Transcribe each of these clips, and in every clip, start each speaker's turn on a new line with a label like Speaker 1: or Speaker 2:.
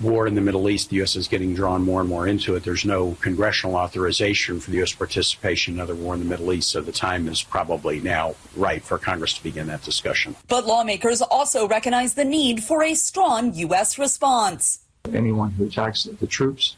Speaker 1: War in the Middle East, the U.S. is getting drawn more and more into it. There's no congressional authorization for the U.S. participation in another war in the Middle East, so the time is probably now right for Congress to begin that discussion.
Speaker 2: But lawmakers also recognize the need for a strong U.S. response.
Speaker 3: Anyone who attacks the troops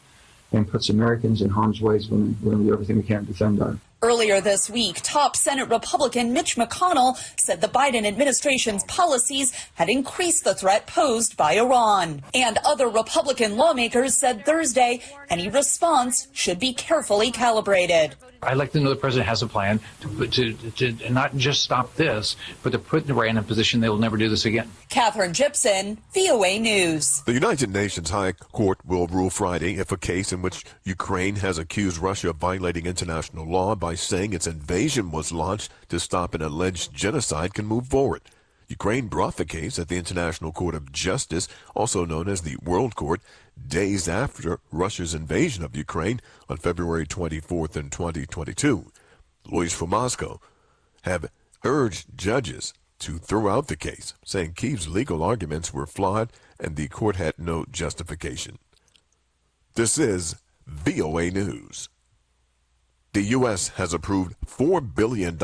Speaker 3: and puts Americans in harm's way is going to do everything we can to defend our.
Speaker 2: Earlier this week, top Senate Republican Mitch McConnell said the Biden administration's policies had increased the threat posed by Iran. And other Republican lawmakers said Thursday any response should be carefully calibrated.
Speaker 4: I'd like to know the president has a plan to not just stop this, but to put Iran in a position they will never do this again.
Speaker 2: Catherine Gibson, VOA News.
Speaker 5: The United Nations High Court will rule Friday if a case in which Ukraine has accused Russia of violating international law by saying its invasion was launched to stop an alleged genocide can move forward. Ukraine brought the case at the International Court of Justice, also known as the World Court, days after Russia's invasion of Ukraine on February 24th in 2022. Lawyers from Moscow have urged judges to throw out the case, saying Kyiv's legal arguments were flawed and the court had no justification. This is VOA News. The U.S. has approved $4 billion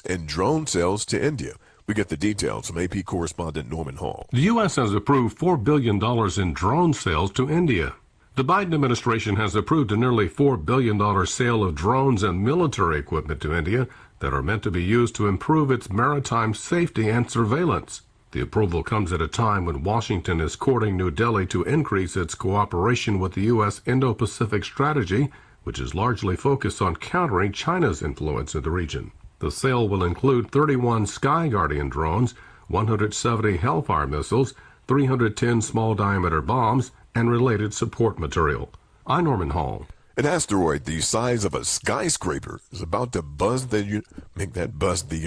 Speaker 5: in drone sales to India. We get the details from AP correspondent Norman Hall.
Speaker 6: The U.S. has approved $4 billion in drone sales to India. The Biden administration has approved a nearly $4 billion sale of drones and military equipment to India that are meant to be used to improve its maritime safety and surveillance. The approval comes at a time when Washington is courting New Delhi to increase its cooperation with the U.S. Indo-Pacific strategy, which is largely focused on countering China's influence in the region. The sale will include 31 Sky Guardian drones, 170 Hellfire missiles, 310 small-diameter bombs, and related support material. I'm Norman Hall.
Speaker 5: An asteroid the size of a skyscraper is about to buzz the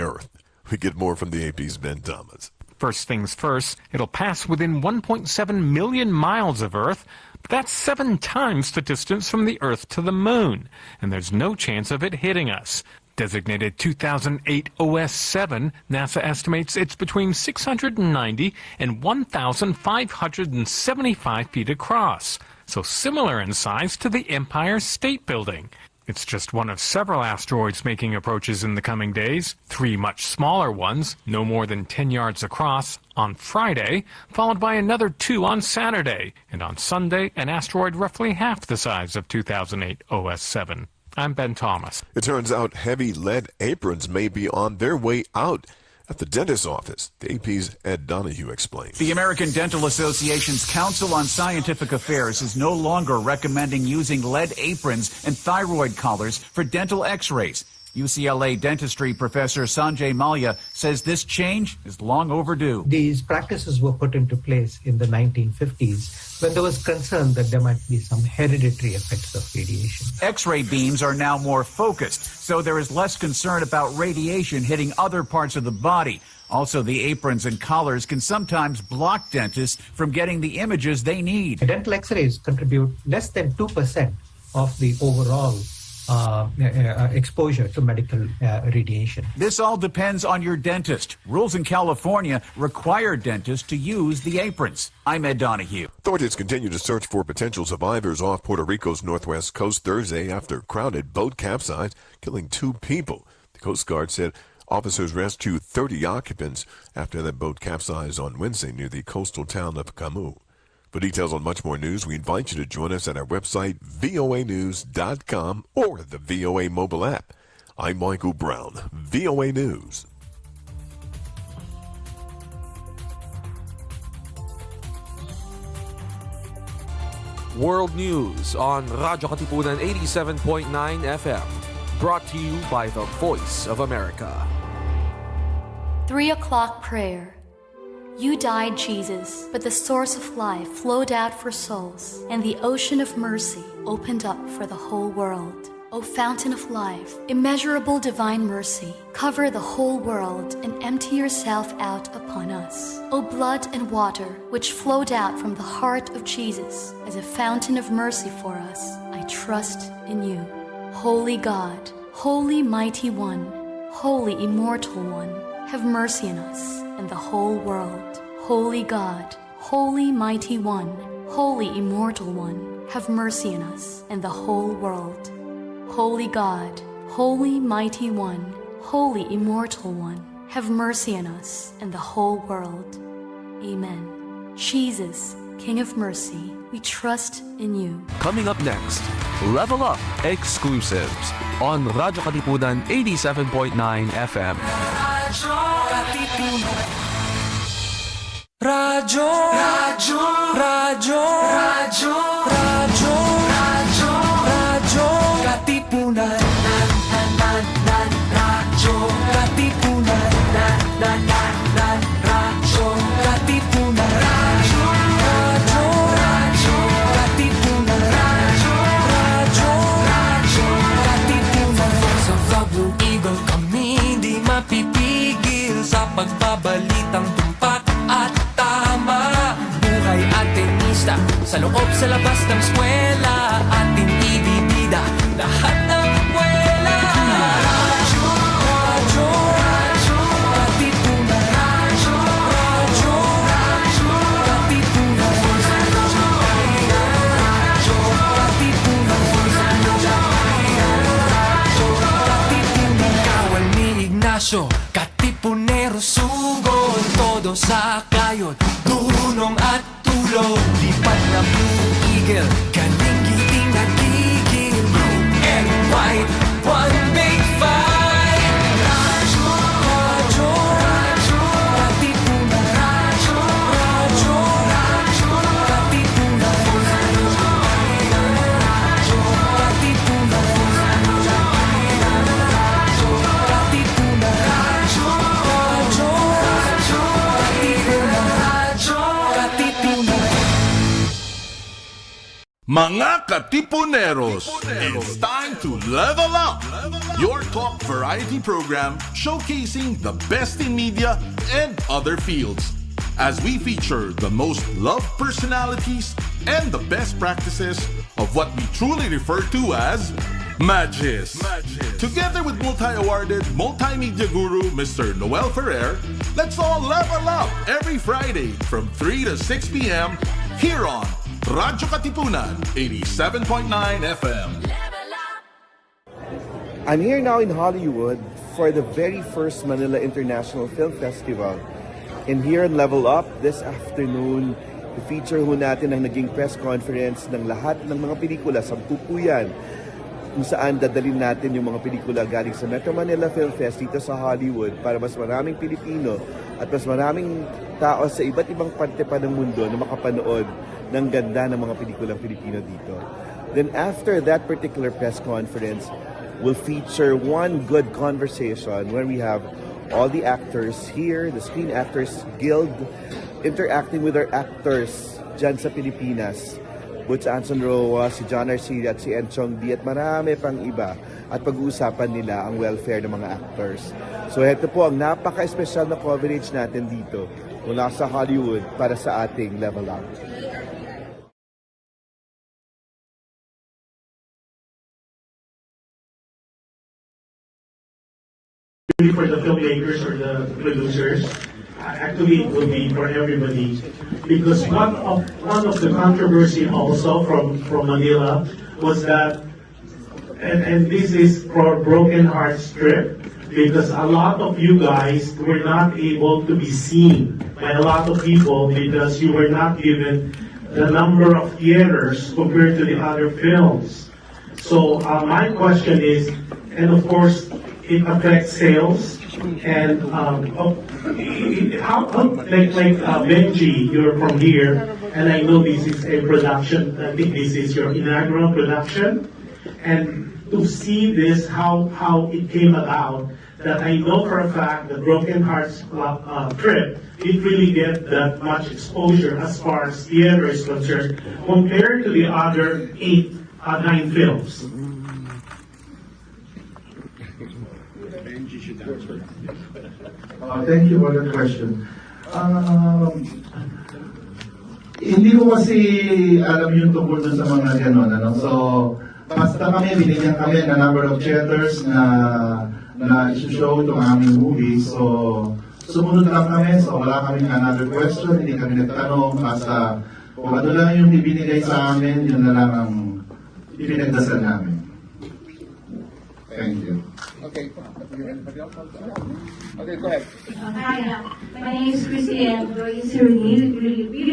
Speaker 5: Earth. We get more from the AP's Ben Thomas.
Speaker 7: First things first, it'll pass within 1.7 million miles of Earth, but that's 7 times the distance from the Earth to the Moon, and there's no chance of it hitting us. Designated 2008 OS-7, NASA estimates it's between 690 and 1,575 feet across, so similar in size to the Empire State Building. It's just one of several asteroids making approaches in the coming days, 3 much smaller ones, no more than 10 yards across, on Friday, followed by another 2 on Saturday, and on Sunday, an asteroid roughly half the size of 2008 OS-7. I'm Ben Thomas.
Speaker 5: It turns out heavy lead aprons may be on their way out at the dentist's office. The AP's Ed Donahue explains.
Speaker 8: The American Dental Association's Council on Scientific Affairs is no longer recommending using lead aprons and thyroid collars for dental x-rays. UCLA dentistry professor Sanjay Malya says this change is long overdue.
Speaker 9: These practices were put into place in the 1950s when there was concern that there might be some hereditary effects of radiation.
Speaker 8: X-ray beams are now more focused, so there is less concern about radiation hitting other parts of the body. Also, the aprons and collars can sometimes block dentists from getting the images they need.
Speaker 9: Dental x-rays contribute less than 2% of the overall exposure to medical radiation.
Speaker 8: This all depends on your dentist. Rules in California require dentists to use the aprons. I'm Ed Donahue.
Speaker 5: Authorities continue to search for potential survivors off Puerto Rico's northwest coast Thursday after a crowded boat capsized, killing 2 people. The Coast Guard said officers rescued 30 occupants after that boat capsized on Wednesday near the coastal town of Camus. For details on much more news, we invite you to join us at our website, voanews.com, or the VOA mobile app. I'm Michael Brown, VOA News.
Speaker 10: World News on Radyo Katipunan 87.9 FM. Brought to you by the Voice of America.
Speaker 11: 3 o'clock prayer. You died, Jesus, but the source of life flowed out for souls, and the ocean of mercy opened up for the whole world. O fountain of life, immeasurable divine mercy, cover the whole world and empty yourself out upon us. O blood and water, which flowed out from the heart of Jesus as a fountain of mercy for us, I trust in you. Holy God, holy mighty one, holy immortal one, have mercy on us and the whole world. Holy God, holy mighty one, Holy Immortal One, have mercy on us and the whole world. Holy God, Holy Mighty One, Holy Immortal One, have mercy on us and the whole world. Amen. Jesus, King of Mercy, we trust in you.
Speaker 10: Coming up next, Level Up exclusives on Radyo Katipunan 87.9 FM.
Speaker 12: Radyo, Radyo, Radyo, Radyo, Radyo, Radyo, Radyo, Katipunan, Radyo, Katipunan, Radyo, Katipunan, Radyo, Radyo, Radyo, Katipunan, Radyo, Radyo, Radyo, Katipunan. Sa Vlog Blue Eagle kami di mapipigil sa pagbabalitang tumpak at tama. Buhay at tenista, sa loob sa labas ng eskwela, ating ibibida lahat ng kwela. Radyo, Radyo, Radyo, Katipunan, Radyo, Radyo, Radyo, Katipunan, Radyo, Katipunan, Radyo, Katipunan. Kawal ni Ignacio, Katipunero sugod, todo sa kayod, tulong at tulog. Lipat na Blue Eagle, galing giting nagiging blue and white, one big fight. Radyo, Radyo, Radyo, Katipunan, Radyo, Radyo, Radyo, Katipunan, Radyo, Katipunan, Radyo, Katipunan, Radyo, Radyo, Radyo, Katipunan, Radyo, Katipunan.
Speaker 13: Mga Katipuneros, it's time to level up! Your talk variety program showcasing the best in media and other fields. As we feature the most loved personalities and the best practices of what we truly refer to as Magis. Together with multi-awarded multimedia guru Mr. Noel Ferrer, let's all level up every Friday from 3 to 6 p.m. here on Radyo Katipunan 87.9 FM.
Speaker 14: I'm here now in Hollywood for the very first Manila International Film Festival. And here on Level Up, this afternoon, i-feature ho natin ang naging press conference ng lahat ng mga pelikula, 10 po yan, kung saan dadalhin natin yung mga pelikula galing sa Metro Manila Film Fest dito sa Hollywood para mas maraming Pilipino at mas maraming tao sa iba't ibang parte pa ng mundo na makapanood ng ganda ng mga pelikulang Pilipino dito. Then after that particular press conference, we'll feature one good conversation where we have all the actors here, the Screen Actors Guild, interacting with our actors dyan sa Pilipinas. Butch Anson Roa, si John Arcilla at si Enchong D at marami pang iba. At pag-uusapan nila ang welfare ng mga actors. So ito po ang napaka-espesyal na coverage natin dito mula sa Hollywood para sa ating Level Up.
Speaker 15: For the filmmakers or the producers, actually it will be for everybody, because one of the controversy also from Manila was that, and this is for Broken Heart Strip, because a lot of you guys were not able to be seen by a lot of people because you were not given the number of theaters compared to the other films. So my question is, and of course, it affects sales, and like Benji, you're from here, and I know this is a production. I think this is your inaugural production, and to see this, how it came about, that I know for a fact the Broken Hearts trip didn't really get that much exposure as far as theater is concerned compared to the other 9 films.
Speaker 16: Thank you for that question. Hindi ko kasi alam yung tungkol dun sa mga gano'n. So, basta kami, binigyan kami na number of theaters na isushow itong aming movie. So, sumunod lang kami. So, wala kaming another question. Hindi kami nagtanong. Basta Kung ano lang yung ibinigay sa amin, yun na lang ang ipinagdasal namin. Thank you.
Speaker 17: Okay. Okay, go ahead.
Speaker 18: Hi, my name is Christy and we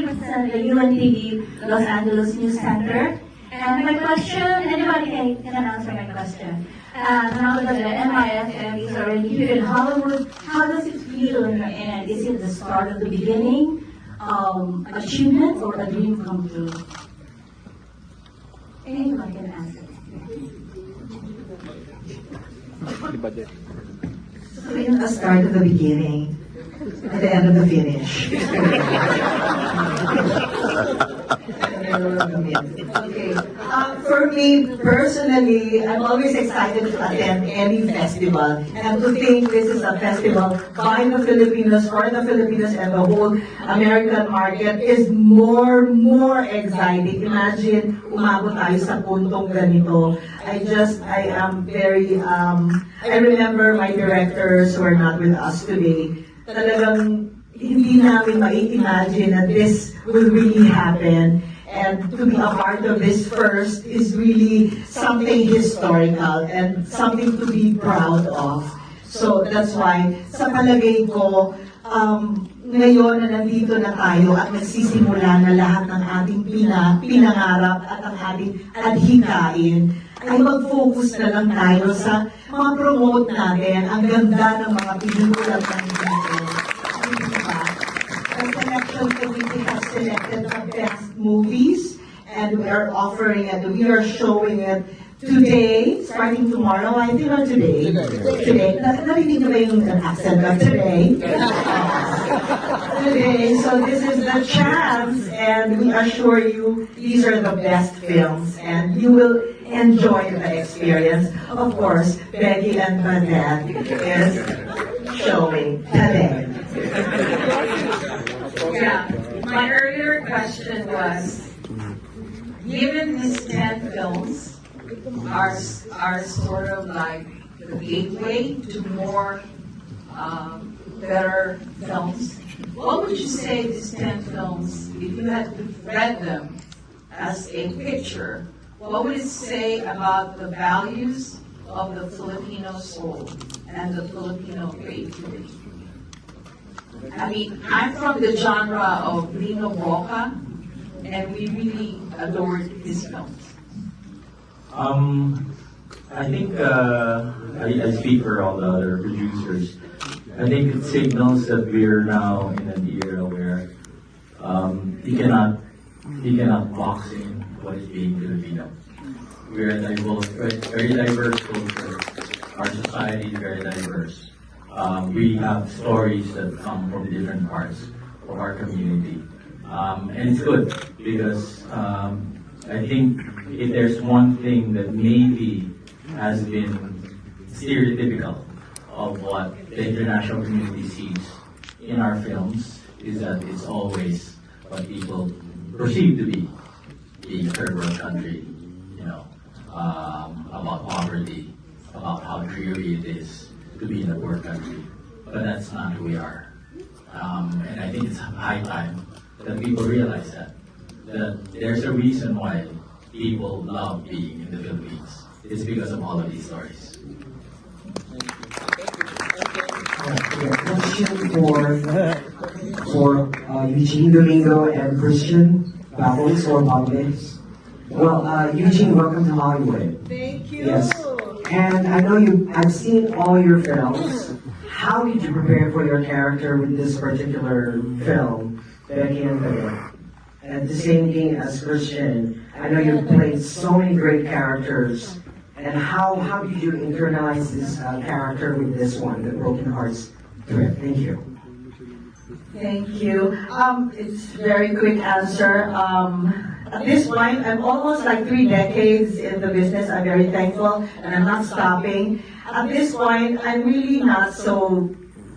Speaker 18: represent the UNTV Los Angeles News Center. And my question, anybody can answer my question. Now that the MIFM is already here in Hollywood, how does it feel? And is it the start of the beginning, achievement, or a dream come true? Anyone can answer.
Speaker 19: So in the start of the beginning, at the end of the finish. Okay. For me personally, I'm always excited to attend any festival and to think this is a festival by the Filipinos, for the Filipinos, and the whole American market is more exciting. Imagine, umabot tayo sa puntong ganito. I am very, I remember my directors who are not with us today. Talagang hindi namin ma-imagine that this will really happen. And to be a part of this first is really something historical and something to be proud of. So that's why, sa palagay ko, ngayon na nandito na tayo at nagsisimula na lahat ng ating pinangarap at ang ating adhikain, ay mag-focus na lang tayo sa mga promote natin. Ang ganda ng mga pinunulat ng dito. The selection committee has selected the best movies, and we are offering it, we are showing it today, starting tomorrow, I think, or today. Today. Narinig na ba yung accent of today? Today, so this is the chance, and we assure you, these are the best films, and you will enjoy the experience. Of course, Becky and Badette is showing today.
Speaker 20: Yeah, my earlier question was, given these 10 films are sort of like the gateway to more better films, what would you say these 10 films, if you had read them as a picture, what would it say about the values of the Filipino soul and the Filipino creativity? I mean, I'm from the genre of Lino Boca, and we really adored his films.
Speaker 21: I think I speak for all the other producers. I think it signals that we're now in an era where you cannot box in what is being Filipino. We're a diverse, very diverse culture. Our society is very diverse. We have stories that come from different parts of our community. And it's good because I think if there's one thing that maybe has been stereotypical of what the international community sees in our films is that it's always what people perceive to be being a third world country, about poverty, about how dreary it is to be in a poor country. But that's not who we are. And I think it's high time that people realize that there's a reason why people love being in the Philippines. It's because of all of these stories.
Speaker 19: Question for Eugene Domingo and Christian Babbles or Babbles. Well, Eugene, welcome to Hollywood.
Speaker 22: Thank you.
Speaker 19: Yes. And I know I've seen all your films. How did you prepare for your character with this particular film, Becky and Badette? And the same thing as Christian. I know you've played so many great characters. And how did you internalize this character with this one, the Broken Hearts thread? Thank you.
Speaker 22: Thank you. It's a very quick answer. At this point, I'm almost like 3 decades in the business. I'm very thankful, and I'm not stopping. At this point, I'm really not so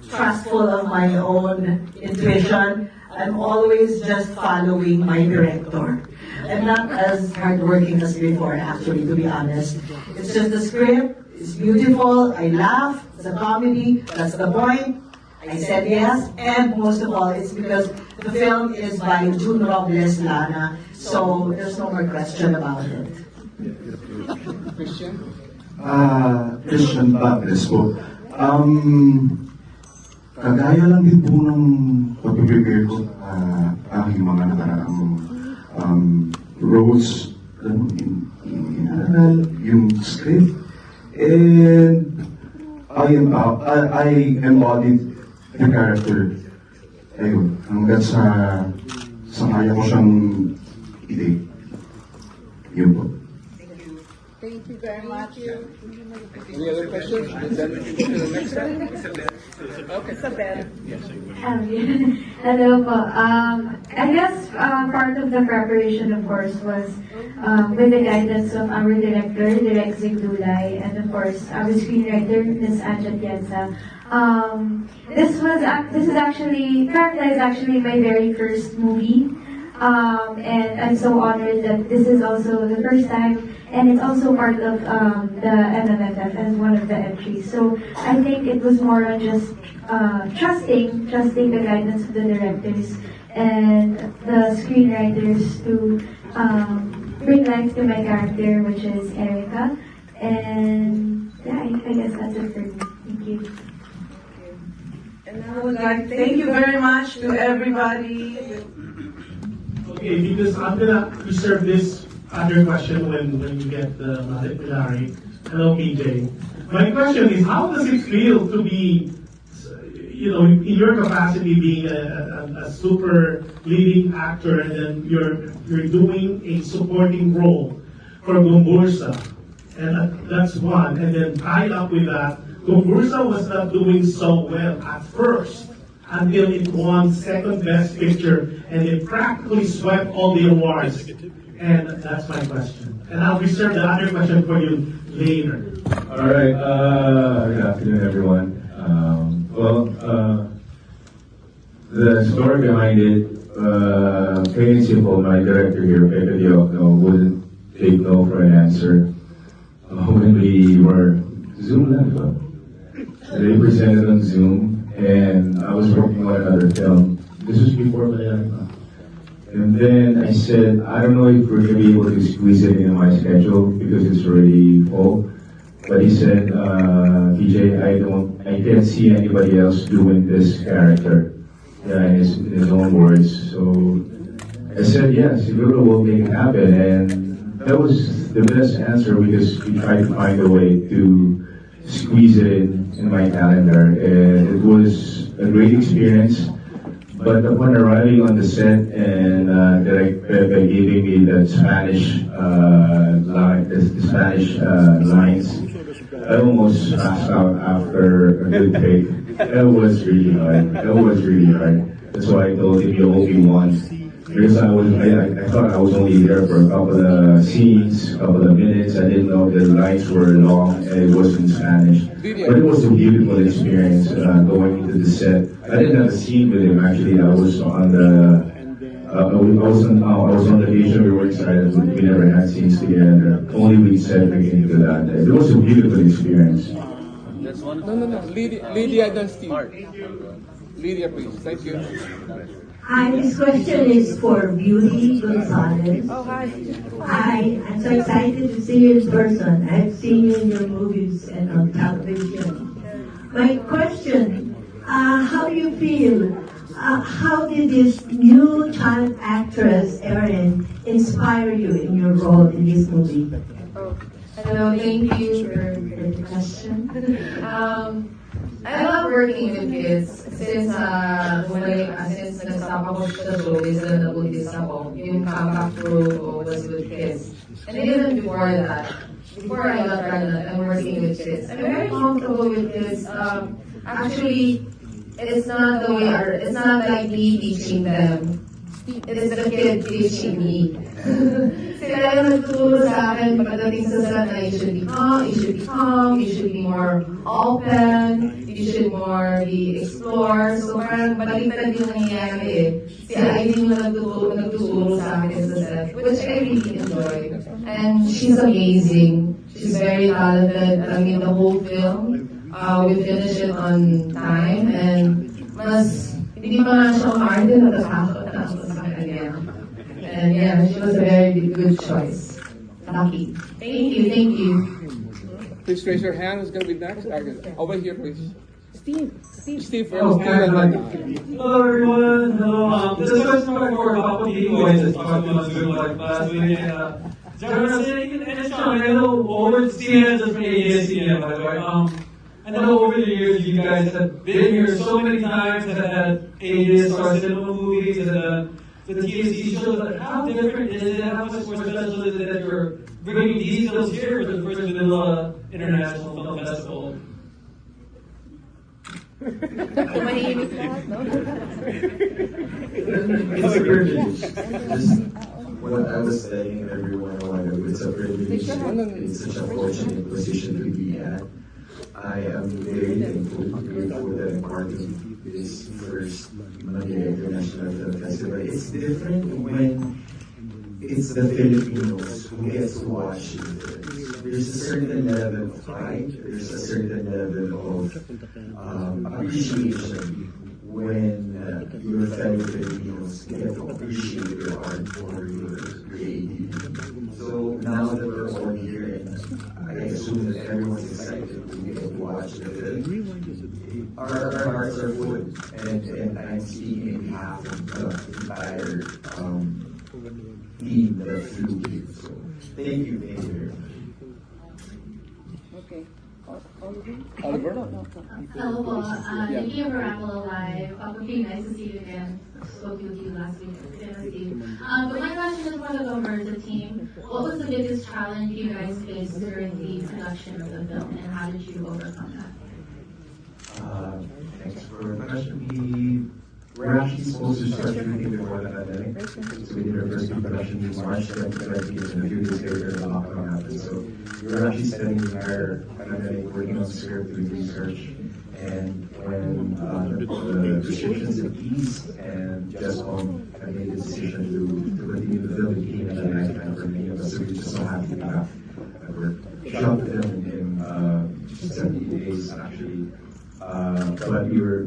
Speaker 22: trustful of my own intuition. I'm always just following my director. I'm not as hardworking as before, actually, to be honest. It's just the script. It's beautiful. I laugh. It's a comedy. That's the point. I
Speaker 19: I said yes, and most of all, it's because the film is by June Robles Lana, so there's no more question about it.
Speaker 16: Christian Batres po. Kagaya lang din po ng pag-prepare ko aking mga nakaraang roles in yung script, and I embodied the character. Ayun, hanggang sa kaya ko siyang ide. Yun po.
Speaker 1: Thank you very much. Any other questions? Then we can go to the next one. Okay. Isabel.
Speaker 17: Hello po. I guess part of the preparation, of course, was with the guidance of our director, Direk Zig Dulay, and of course our screenwriter, Ms. Anja Tienza. This is actually my very first movie. And I'm so honored that this is also the first time, and it's also part of the MMFF as one of the entries. So I think it was more on just trusting the guidance of the directors and the screenwriters to bring life to my character, which is Erica. And yeah, I guess that's it for me. Thank you.
Speaker 1: And I would like to thank you very much to everybody.
Speaker 15: Okay, because I'm gonna reserve this other question when you get the Pilari. Hello, PJ. My question is, how does it feel to be, in your capacity being a super leading actor, and then you're doing a supporting role for Gumbursa, and that's one, and then tied up with that, Gumbursa was not doing so well at first, until it won second best picture, and it practically swept all the awards. And that's my question. And I'll reserve the other question for you later.
Speaker 23: All right. Good afternoon, everyone. The story behind it, plain and simple, my director here, Pepe Diokno, wouldn't take no for an answer. When we were Zoom live, they presented on Zoom, and I was working on another film. This was before Manila. And then I said, I don't know if we're going to be able to squeeze it into my schedule because it's already full. But he said, PJ, I can't see anybody else doing this character. Yeah, in his own words. So I said, yes, we'll make it happen. And that was the best answer because we tried to find a way to squeeze it in my calendar. And it was a great experience. But upon arriving on the set and Pepe giving me the Spanish lines, I almost passed out after a good take. That was really hard. That's why I told him you only one. Because I thought I was only there for a couple of scenes, a couple of minutes. I didn't know the lines were long and it was in Spanish. But it was a beautiful experience going into the set. I didn't have a scene with him actually. I was on location. We were excited. We never had scenes together. Only we said into that. It was a beautiful experience.
Speaker 1: No. Lydia Dunstein. Lydia, please. Thank you.
Speaker 24: Hi, this question is for Beauty Gonzalez.
Speaker 1: Oh, hi.
Speaker 24: Hi, I'm so excited to see you in person. I've seen you in your movies and on television. My question, how do you feel? How did this new child actress, Erin, inspire you in your role in this movie?
Speaker 25: Hello, thank you for the question. I love working with kids since nag-stop ako sa showbiz na nabuntis ako. Yung comeback crew was with kids. And even before that, before I got pregnant, I'm working with kids. I'm very comfortable with kids. Actually, it's not like me teaching them. It's the kid teaching me. Sila yung nagtuturo sa akin pagdating sa set na you should be calm, you should be more open, you should more be explore. So parang baliktad yung nangyayari eh. Si Aileen yung nagtuturo sa akin sa set, which I really enjoy. And she's amazing. She's very talented. I mean, the whole film, we finished it on time, and mas hindi pa nga siya umarte, natatakot sa kanya. And yeah, she was a very good choice. Lucky. Thank you.
Speaker 1: Please raise your hand. Who's going to be next? Over here, please. Steve first.
Speaker 2: Okay. Hello everyone. Hello. This is question for Papa Boys. It's talking about good like last week. General saying and Sean, I know over CN just from ASCM, by the way. I know over the years you guys have been here so many times and had ADS or cinema movies and the TSC shows. How different is it? How much more special is it that you're bringing these films here for the first Manila International Film Festival?
Speaker 23: It's a privilege. Just what I was telling everyone a while ago, it's a privilege. It's such a fortunate position to be at. I am very grateful that I'm part of this first Manila International Film Festival. It's different when it's the Filipinos who gets to watch it. There's a certain level of pride, there's a certain level of appreciation when your fellow Filipinos get to appreciate your art or your creativity. So now that we're all here, and I assume that everyone's excited to get to watch the film, our hearts are full, and I'm speaking on behalf of the entire team that flew here. So thank you very much.
Speaker 1: Okay. Oliver?
Speaker 18: Hello po. Thank you for Apple Live. Pretty nice to see you again. Spoke with you last week. But my question is for the Gomerza team. What was the biggest challenge you guys faced during the production of the film, and how did you overcome that?
Speaker 23: Thanks for the question. We're actually supposed to start shooting before the pandemic. So we did our first production in March 2020, and a few days later the lockdown happened. So we were actually spending the entire pandemic working on the script, doing research. And when the restrictions had eased and just I made the decision to continue the film, it became a lifetime for many of us. So we just so happy to have shot the film in 70 days actually. But we were,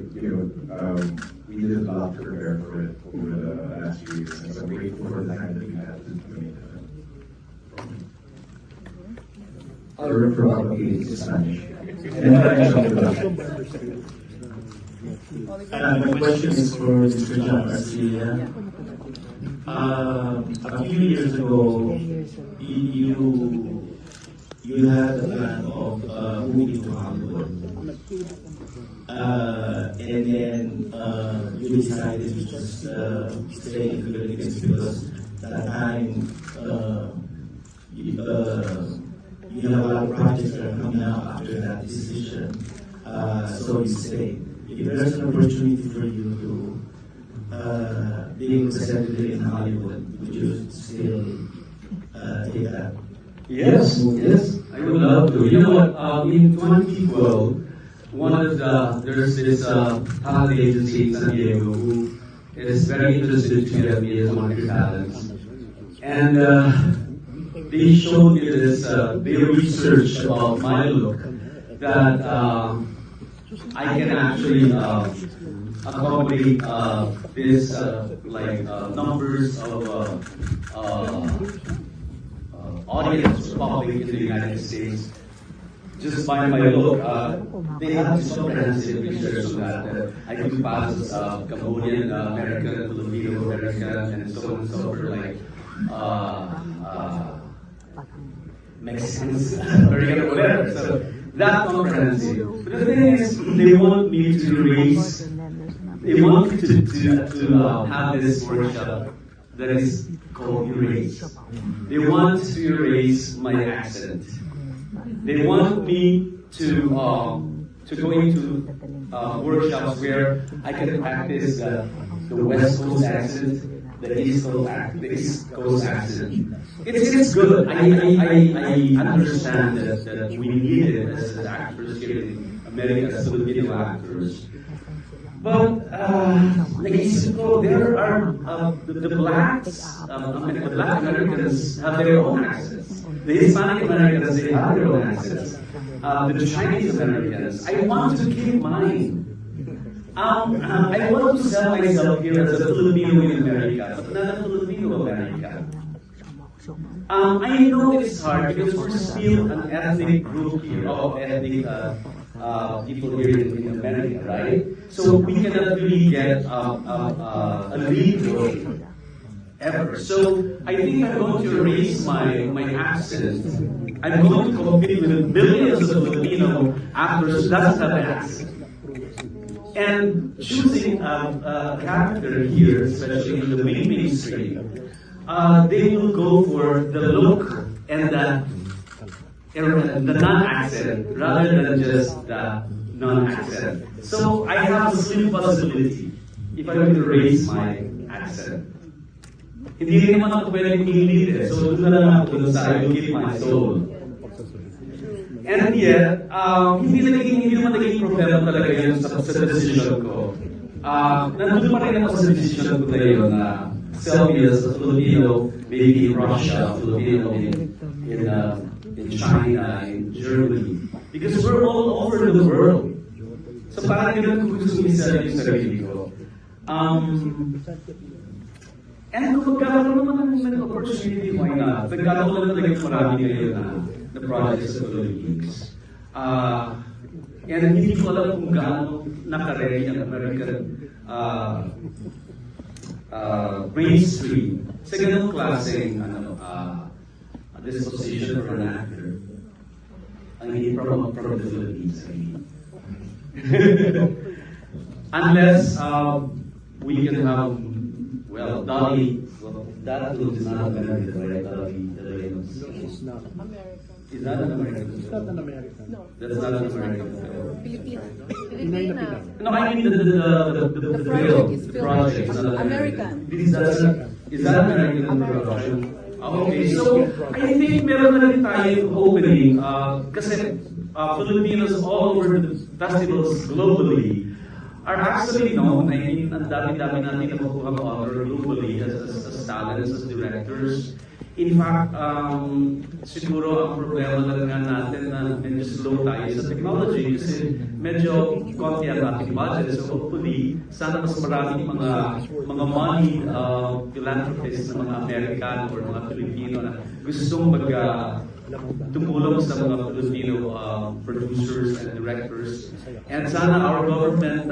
Speaker 23: we did a lot to prepare for it over the last few years, and so I'm grateful for the time that we had to make the film. We're probably Spanish.
Speaker 16: My question is for Mr. John Garcia. A few years ago, you had a plan of moving to Hollywood. And then you decided to just stay in the Philippines because that time you have a lot of projects that are coming out after that decision. So you stayed. If there's an opportunity for you to be able to settle in Hollywood, would you still take that?
Speaker 2: Yes, I would love to. You know what? In 2012, there's this talent agency in San Diego who is very interested to get me as one of your talents. And they showed me this, they researched about my look that I can actually accommodate this numbers of audience public in the United States just by my look. They have this comprehensive research on that I can pass Cambodian American, Filipino American, and so on and so forth, like Mexicans, Korean, whatever. So that comprehensive. But the thing is, they want me to erase. They want me to have this workshop that is called erase. They want to erase my accent. They want me to go into workshops where I can practice the West Coast accent, the East Coast accent. It's good. I understand that we need it as actors here in America, as Filipino actors. But there are the blacks, the Black Americans have their own accents. The Hispanic Americans, they have their own accents. The Chinese Americans, I want to keep mine. I want to sell myself here as a Filipino in America, but not a Filipino American. I know it's hard because we're still an ethnic group here, of ethnic people here in America, right? So we cannot really get a lead role ever. So I think I'm going to erase my accent. I'm going to compete with millions of Filipino actors who doesn't have an accent. And choosing a character here, especially in the mainstream, they will go for the look and the non-accent rather than just the non-accent. So I have a slim possibility if I will erase my accent. Hindi rin naman ako pwedeng i-lead so doon na lang ako dun sa I will give my soul. And yet, hindi naman naging problema talaga yun sa decision ko. Nandun pa rin ako sa decision ko na yun na sell me as a Filipino, maybe in Russia, Filipino in China, in Germany. Because we're all over the world. So parang ganun ko gusto isa yung sarili ko. And kung magkakaroon naman ng opportunity, why not? Nagkakaroon na talagang marami ngayon na projects sa Philippines. And hindi ko alam kung gaano nakaredy ang American mainstream sa ganung klaseng disposition for an actor. I mean, from the Philippines, I mean. Unless we can have, well, Dolly, that film is not American, right? Dolly, the Reynolds.
Speaker 1: It's not American.
Speaker 2: Is that an American film?
Speaker 1: It's not an American. No.
Speaker 2: That's not an American film.
Speaker 1: Filipino.
Speaker 2: No, I mean the
Speaker 1: project is
Speaker 2: project.
Speaker 1: American.
Speaker 2: Is that American production? Okay, so I think meron na rin tayong opening kasi Filipinos all over the festivals globally are actually known. I mean, ang dami-dami natin na makuha honor globally as talents, as directors. In fact, siguro ang problema lang nga natin na medyo slow tayo sa technology kasi medyo konti ang ating budget. So hopefully, sana mas maraming mga money philanthropists na mga American or mga Filipino na gustong tumulong sa mga Filipino producers and directors. And sana our government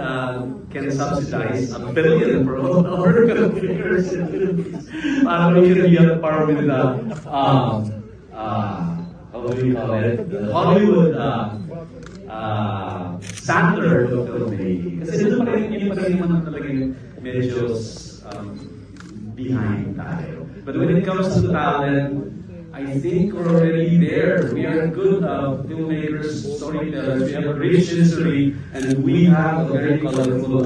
Speaker 2: can subsidize $1 billion for all our Filipinos in the Philippines. Para we can be on par with what do you call it? Hollywood standard of filmmaking. Kasi doon pa rin naman talaga medyo behind tayo. But when it comes to talent, I think we're already there. We are good filmmakers, storytellers. We have a rich history, and we have a very colorful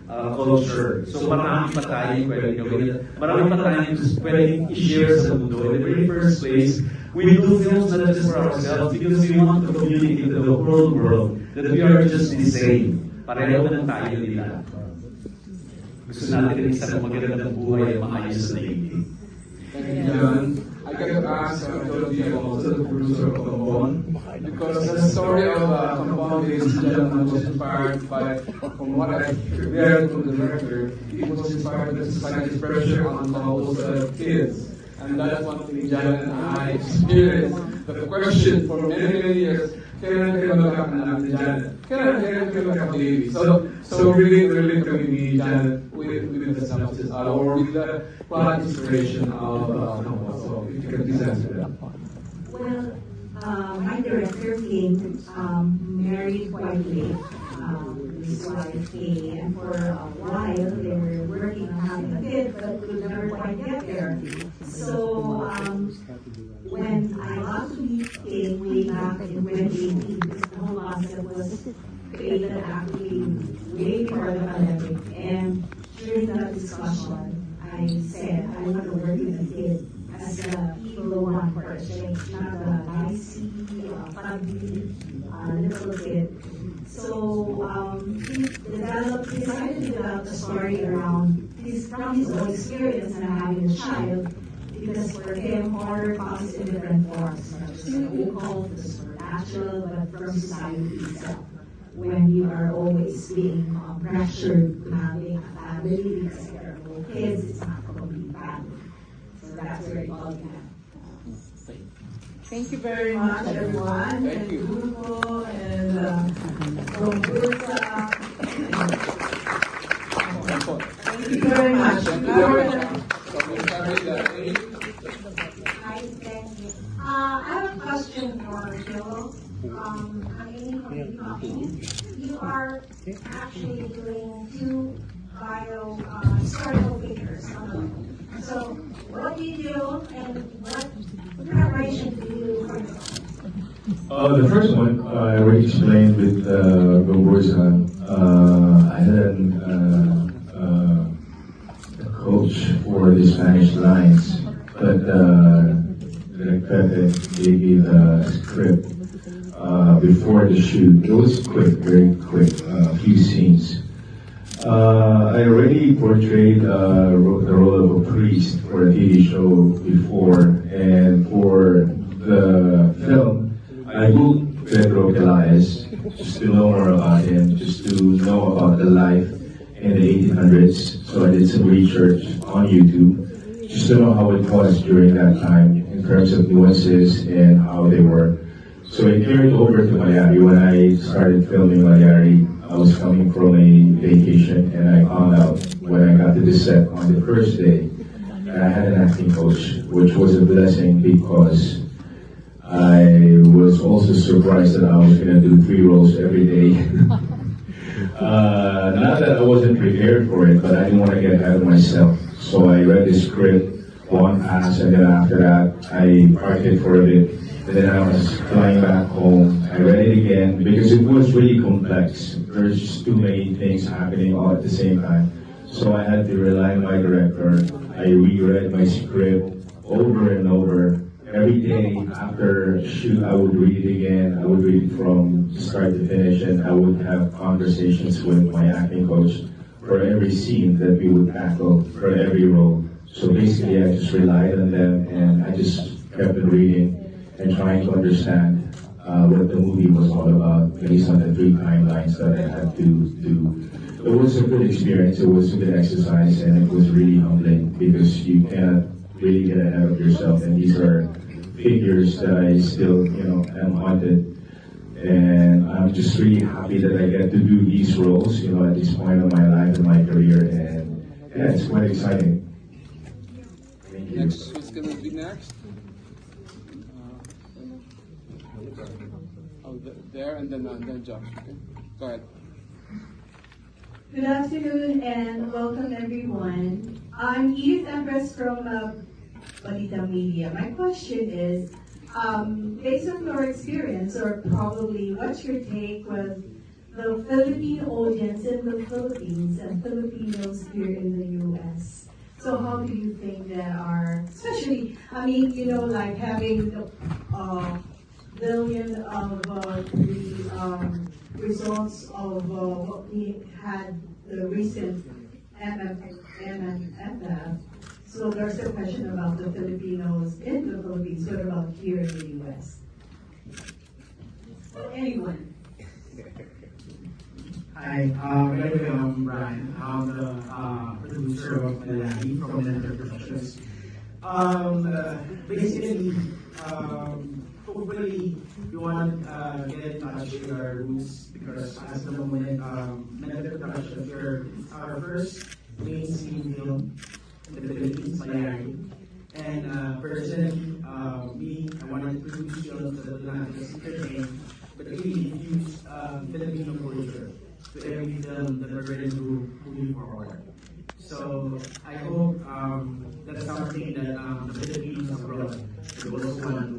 Speaker 2: culture. So marami pa tayong pwedeng gawin. Marami pa tayong pwedeng i-share sa mundo. In the very first place, we do films not just for ourselves because we want to communicate to the whole world that we are just the same. Pareho na tayo nila. Gusto natin rin isang magandang buhay at maayos na higit.
Speaker 3: Thank you, John. I got to ask Jody, also the producer of Kambon, because the story of Kambon, ladies and gentlemen, was inspired by, from what I read from the director, it was inspired by the society's pressure on those kids. And that's one thing John and I experienced. The question for many years, kailan kayo magkakanak ni Janet? Kailan kayo magkaka-baby? So really community Janet with the synopsis or with the plot inspiration of so if you can please answer that.
Speaker 24: Well, my director came married quite late. His wife came, and for a while they were working on having a kid, but could never quite get there. So when I got to meet him way back in 2018, the whole concept was created actually way before the pandemic. And during that discussion, I said I want to work with a kid as a evil one first, like not a nice, fugly little kid. So he decided to develop a story around from his own experience in having a child, because for him horror comes in different forms, not just the occult, the supernatural, but from society itself. when you are always being pressured to having a family because if there are no kids, it's not going to be family. So that's where it all began.
Speaker 1: Thank you very much, everyone.
Speaker 19: Thank you. Beautiful and robusta. Thank you very much.
Speaker 24: Hi, thank you. I have a question for Jill. You are actually doing two historical figures. So, what do you do and what preparation do you do for this?
Speaker 23: The first one, I already explained with Robertson. I had a coach for the Spanish lines, but Pepe gave me the script before the shoot. It was quick, very quick, a few scenes. I already portrayed the role of a priest for a TV show before, and for the film, I booked Pedro Pelaez just to know more about him, just to know about the life in the 1800s. So I did some research on YouTube, just to know how it was during that time in terms of nuances and how they were. So I carried over to Mayari. When I started filming Mayari, I was coming from a vacation, and I found out when I got to the set on the first day that I had an acting coach, which was a blessing because I was also surprised that I was going to do 3 roles every day. Not that I wasn't prepared for it, but I didn't want to get ahead of myself. So I read the script one pass, and then after that, I parked it for a bit. And then I was flying back home. I read it again because it was really complex. There's just too many things happening all at the same time. So I had to rely on my director. I reread my script over and over. Every day after shoot, I would read it again. I would read it from start to finish, and I would have conversations with my acting coach for every scene that we would tackle, for every role. So basically, I just relied on them, and I just kept on reading and trying to understand what the movie was all about based on the 3 timelines that I had to do. It was a good experience, it was a good exercise, and it was really humbling because you cannot really get ahead of yourself, and these are figures that I still, am haunted. And I'm just really happy that I get to do these roles, at this point of my life and my career, and yeah, it's quite exciting. Thank you.
Speaker 1: Next, who's going to be next? There and then Josh. Okay? Go ahead.
Speaker 4: Good afternoon and welcome everyone. I'm Edith Empress from Balita Media. My question is, based on your experience, or probably what's your take with the Filipino audience in the Philippines and Filipinos here in the U.S.? So how do you think there are, especially, like having the billion of the results of what we had the recent MMFF. So there's a question about the Filipinos in the Philippines. What about here in the U.S.? Anyone?
Speaker 6: Hi, by the way, I'm Brian. I'm the producer of Malaki from Network Productions. Basically, hopefully you want to get in touch with our roots because as the moment, Network Productions are our first mainstream film in the Philippines, Malaki. And personally, I wanted to produce films that will not just entertain, but really infuse Filipino culture to every film that we're going to do moving forward. So I hope that's something that the Filipinos abroad will also want to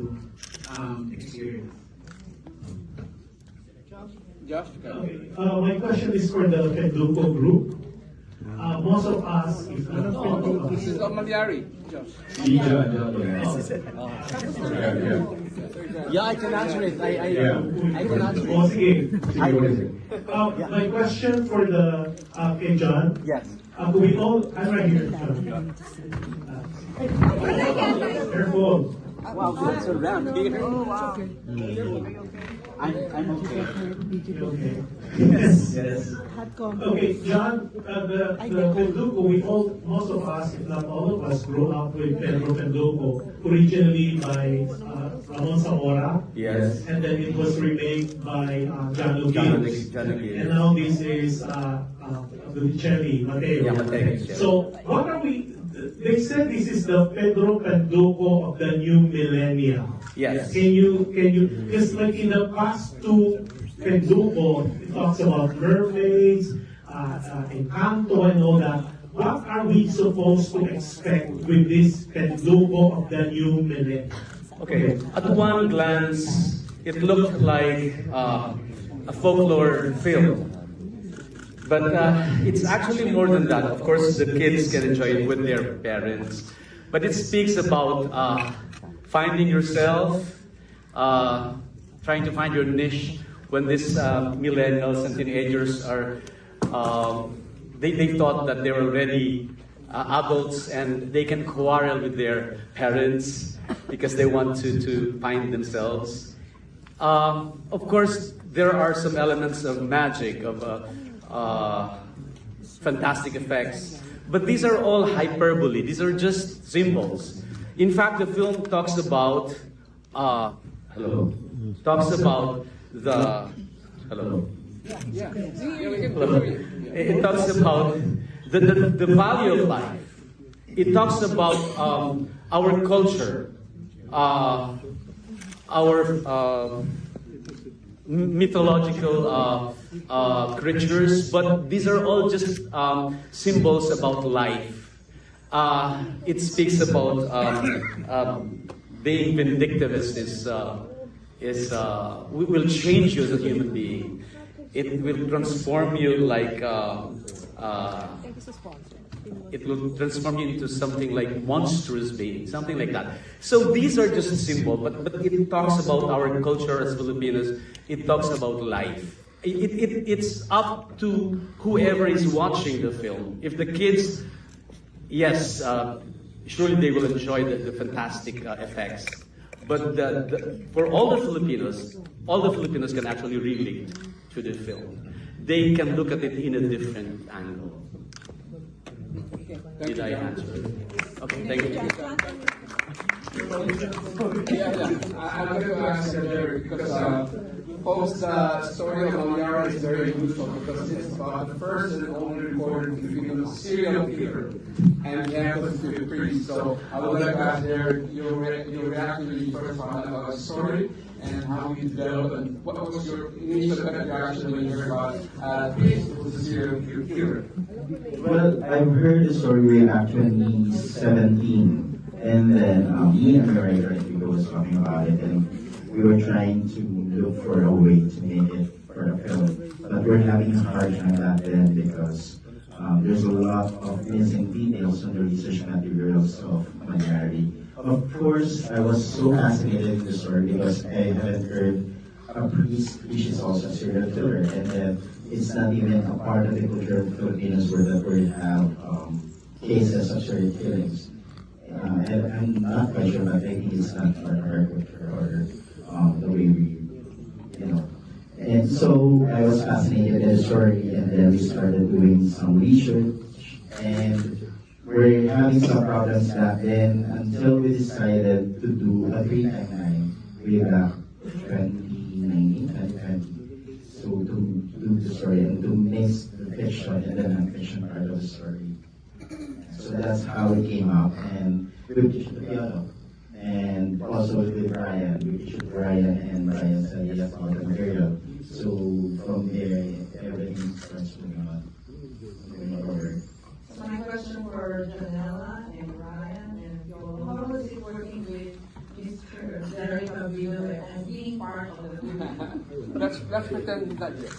Speaker 6: experience.
Speaker 1: Josh?
Speaker 15: Okay. My question is for the Pedluco group. Most of us, if not all of us,
Speaker 1: This is Malyari, Josh.
Speaker 7: Yeah, I can answer it. I can answer it.
Speaker 15: My question for the kay John.
Speaker 7: Yes.
Speaker 15: We all, I'm right here, John. Careful.
Speaker 7: Wow, that's around here.
Speaker 1: Oh, wow.
Speaker 7: I'm okay.
Speaker 15: Yes, yes. Okay, John, the Penduko, most of us, if not all of us, grew up with Pedro Penduko, originally by Ramon Zamora.
Speaker 2: Yes.
Speaker 15: And then it was remade by John O'Gill. And now this is Lucelli, Mateo.
Speaker 2: Yeah, Mateo.
Speaker 15: So, what are we, they said this is the Pedro Penduko of the new millennium.
Speaker 2: Yes.
Speaker 15: Can you, because like in the past two Penduko, it talks about mermaids, Encanto and all that. What are we supposed to expect with this Penduko of the new millennium?
Speaker 2: Okay, at one glance, it looked like a folklore film. But it's actually more than that. Of course, the kids can enjoy it with their parents. But it speaks about finding yourself, trying to find your niche when these millennials and teenagers are, they thought that they were already adults and they can quarrel with their parents because they want to find themselves. Of course, there are some elements of magic, of fantastic effects, but these are all hyperbole. These are just symbols. In fact, the film talks about It talks about the value of life. It talks about our culture, our mythological creatures, but these are all just symbols about life. It speaks about being vindictive will change you as a human being. It will transform you like it will transform you into something like monstrous being, something like that. So these are just symbols, but it talks about our culture as Filipinos. It talks about life. It's up to whoever is watching the film. If the kids, yes, surely they will enjoy the fantastic effects. But for all the Filipinos can actually relate to the film. They can look at it in a different angle. Did I answer? Okay, thank you.
Speaker 3: I'm going to ask Jerry because folks, the story of Maliara is very useful because it's about the first and only recorded Filipino serial killer and the empathy of priest. So I would like to ask Jerry your reaction when you first found out about the story and how you developed and what was your initial reaction when you heard about priest who was a serial killer?
Speaker 16: Well, I've heard the story way back 2017. And then me and my writer was talking about it, and we were trying to look for a way to make it for a film. But we're having a hard time back then because there's a lot of missing details in the research materials of Manyari. Of course, I was so fascinated in the story because I haven't heard a priest which is also a serial killer, and then it's not even a part of the culture of the Filipinos where we have cases of serial killings. I'm not quite sure, but I think it's not part of our culture or the way we, And so I was fascinated with the story, and then we started doing some research, and we're having some problems back then until we decided to do a 3-timeline way back 2019, 2020. So to do the story and to mix the fiction and the non-fiction part of the story. So that's how it came out, and we pitched the piano, and also with Brian, we pitched Brian, and Brian said yes about the material. So from there, everything starts moving on.
Speaker 20: So my question for Janela and Brian and Yolo, how was it working with Mr. Derek Avila and being part of the group?
Speaker 1: Let's pretend that yes.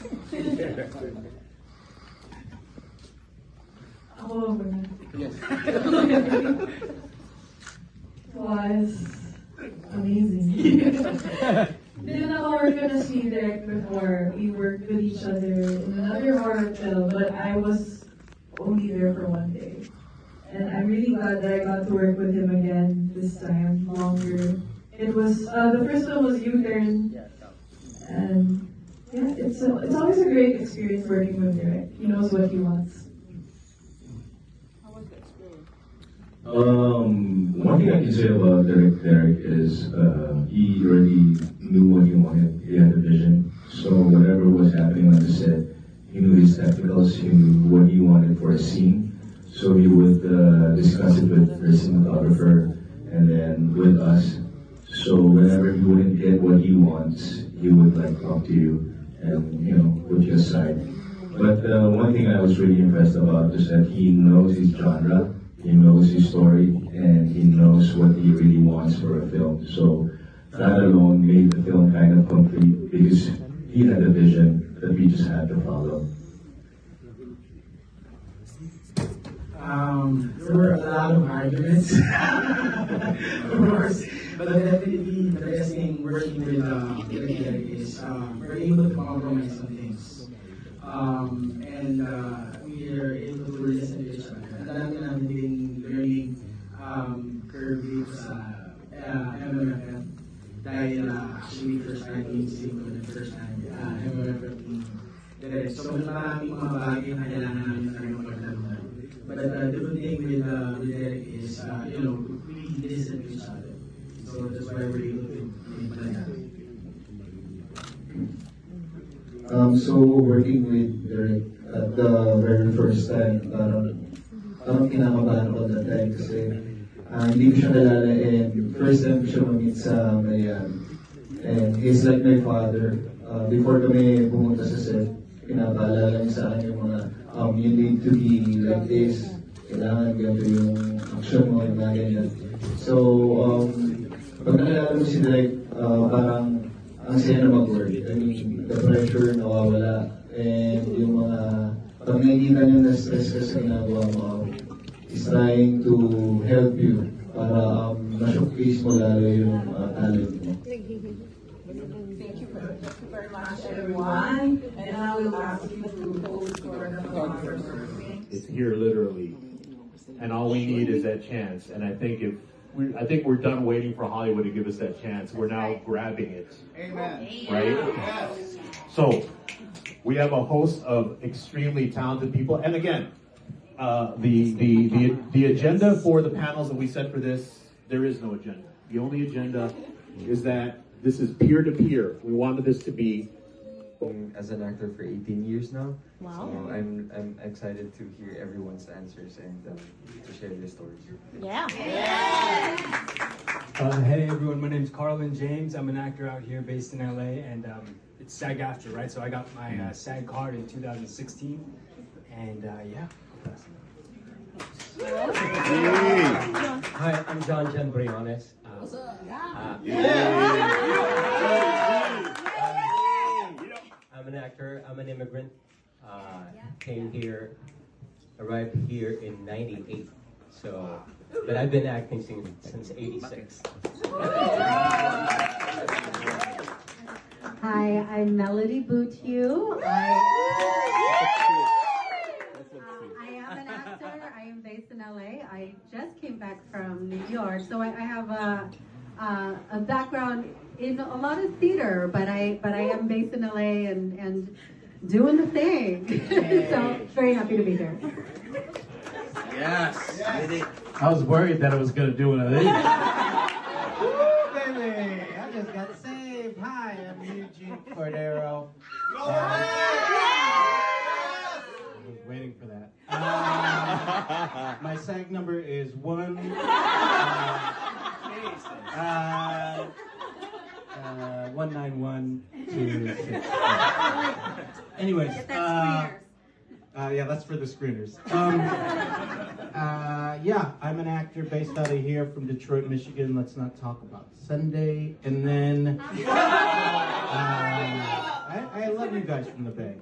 Speaker 24: Yes. Was amazing. Didn't work on a scene direct before. We worked with each other in another horror film, but I was only there for one day. And I'm really glad that I got to work with him again this time, longer.
Speaker 5: It was the first one was U-Turn, and yeah, it's always a great experience working with Derek. He knows what he wants.
Speaker 23: One thing I can say about Derek is he already knew what he wanted. He had a vision. So whatever was happening on the set, he knew his technicals. He knew what he wanted for a scene. So he would discuss it with the cinematographer and then with us. So whenever he wouldn't get what he wants, he would like talk to you and put you aside. But one thing I was really impressed about is that he knows his genre. He knows his story, and he knows what he really wants for a film. So that alone made the film kind of complete because he had a vision that we just had to follow.
Speaker 6: There were a lot of arguments, of course, but definitely the best thing working with Derek is we're able to compromise on things. And we are able to listen to each other. Ang dami namin din learning curve sa MMFF dahil actually first time in Simple and first time MMFF direct. So maraming mga bagay na kailangan namin tayo magpagdalunan. But the good thing with Derek is, we listen to each other. So that's why we're able to make that.
Speaker 16: So working with Derek at the very first time, parang kinakabahan ko that time kasi hindi ko siya kilala and first time ko siya mag-meet sa Manila. And he's like my father. Before kami pumunta sa set, pinapaalala niya sa akin yung mga you need to be like this, kailangan ganito yung action mo, yung mga ganyan. So, pag nakilala mo si Derek, parang ang saya na mag-work. I mean, the pressure nawawala. And yung mga, pag nakikita niyo na stress ka sa ginagawa mo, is trying to help you para ma-showcase mo lalo yung talent mo.
Speaker 20: Thank you very much, everyone. And now we'll ask you to hold for the photographer.
Speaker 8: It's here literally. And all we need is that chance. And I think we're done waiting for Hollywood to give us that chance. We're now grabbing it.
Speaker 1: Amen.
Speaker 8: Right?
Speaker 1: Yes.
Speaker 8: So, we have a host of extremely talented people. And again, the agenda for the panels that we set for this, there is no agenda. The only agenda is that this is peer-to-peer. We wanted this to be
Speaker 9: as an actor for 18 years now.
Speaker 10: Wow.
Speaker 9: So I'm excited to hear everyone's answers and to share their stories.
Speaker 10: Yeah.
Speaker 11: Hey everyone, my name is Carlin James. I'm an actor out here based in LA, and it's SAG-AFTRA, right? So I got my SAG card in 2016, and yeah.
Speaker 26: Hi, I'm John Briones. I'm an actor, I'm an immigrant. Came here, arrived here in '98. So, but I've been acting since '86.
Speaker 27: Hi, I'm Melody Boutiou. I am an actor. I am based in LA. I just came back from New York, so I have a background in a lot of theater, but I am based in LA and doing the thing. So very happy to be here.
Speaker 8: Yes. I was worried that I was going to do one of these.
Speaker 6: Woo, baby! I just got saved. Hi, I'm Eugene Cordero. I
Speaker 8: was waiting for that.
Speaker 6: My SAG number is 19126. Anyways, yeah, that's for the screeners. Yeah, I'm an actor based out of here from Detroit, Michigan. Let's not talk about Sunday. And then I love you guys from the Bay.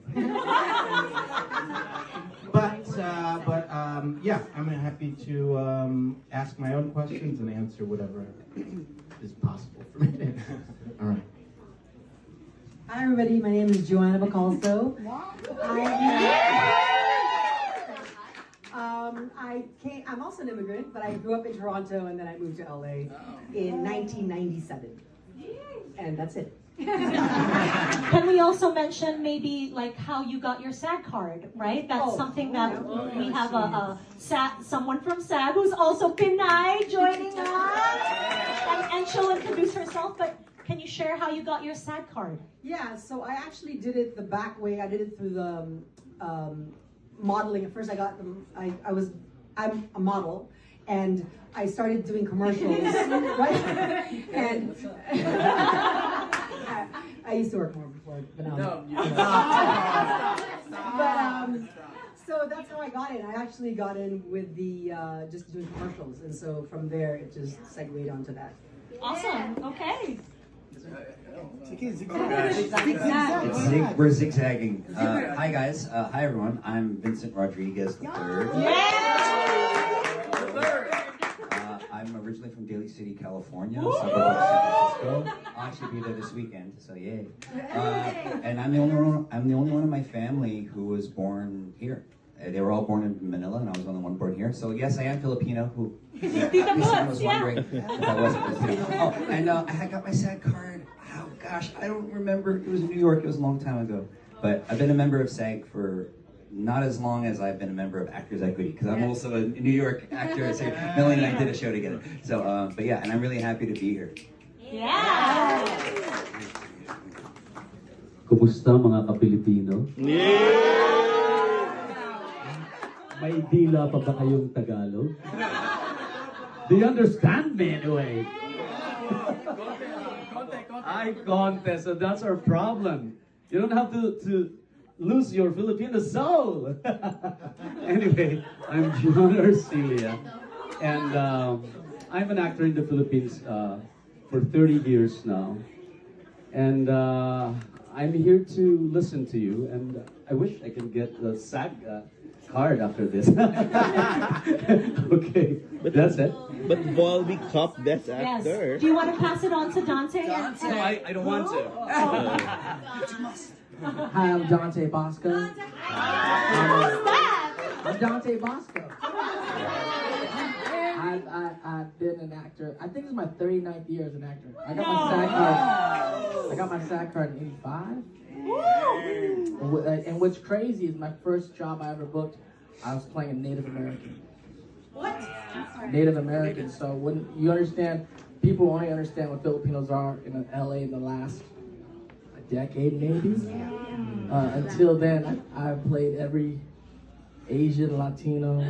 Speaker 6: But yeah, I'm happy to ask my own questions and answer whatever is possible for me. All right.
Speaker 28: Hi everybody, my name is Joanna Bacalso. I
Speaker 10: I'm also an immigrant, but I grew up in Toronto and then I moved to LA in 1997. And that's it.
Speaker 12: Can we also mention maybe like how you got your SAG card, right? That's something that we have someone from SAG who's also Pinay joining us, and she'll introduce herself. But can you share how you got your SAG card?
Speaker 10: Yeah, so I actually did it the back way. I did it through the modeling. At first, I'm a model, and I started doing commercials, right? And I used to work more before, but now. So that's how I got in. I actually got in with the just doing commercials, and so from there it just segued onto that.
Speaker 12: Awesome. Okay.
Speaker 13: We're zigzagging. Hi guys. Hi everyone. I'm Vincent Rodriguez III. I'm originally from Daly City, California, suburb of San Francisco. I'll actually be there this weekend, so yay. And I'm the only one in my family who was born here. They were all born in Manila, and I was the only one born here. So yes, I am Filipino. Who I was wondering if I wasn't Filipino. Oh, and I got my SAG card. Oh gosh, I don't remember. It was in New York. It was a long time ago. But I've been a member of SAG for not as long as I've been a member of Actors Equity, because I'm also a New York actor. So Melanie and I did a show together. So, but yeah, and I'm really happy to be here.
Speaker 12: Yeah.
Speaker 2: Kumusta mga ka-Pilipino? May dila pa ba kayong Tagalog? Do you understand me anyway? Eye contest, so that's our problem. You don't have to lose your Filipino soul. Anyway, I'm John Arcelia, and I'm an actor in the Philippines for 30 years now. And I'm here to listen to you, and I wish I could get the SAG card after this. Okay, that's it.
Speaker 7: But Volby Cup Best
Speaker 12: Yes.
Speaker 7: Actor.
Speaker 12: Do you want to pass it on to Dante?
Speaker 7: No, I don't want to.
Speaker 12: But you must.
Speaker 14: Hi, I'm Dante Bosco.
Speaker 12: Who's that?
Speaker 14: I'm Dante Bosco. I've been an actor. I think it's my 39th year as an actor. I got my SAG card. I got my SAG card in '85. And what's crazy is my first job I ever booked, I was playing a Native American.
Speaker 12: What?
Speaker 14: Native American. So when you understand, people only understand what Filipinos are in LA in the last decade maybe. Until then, I played every Asian, Latino,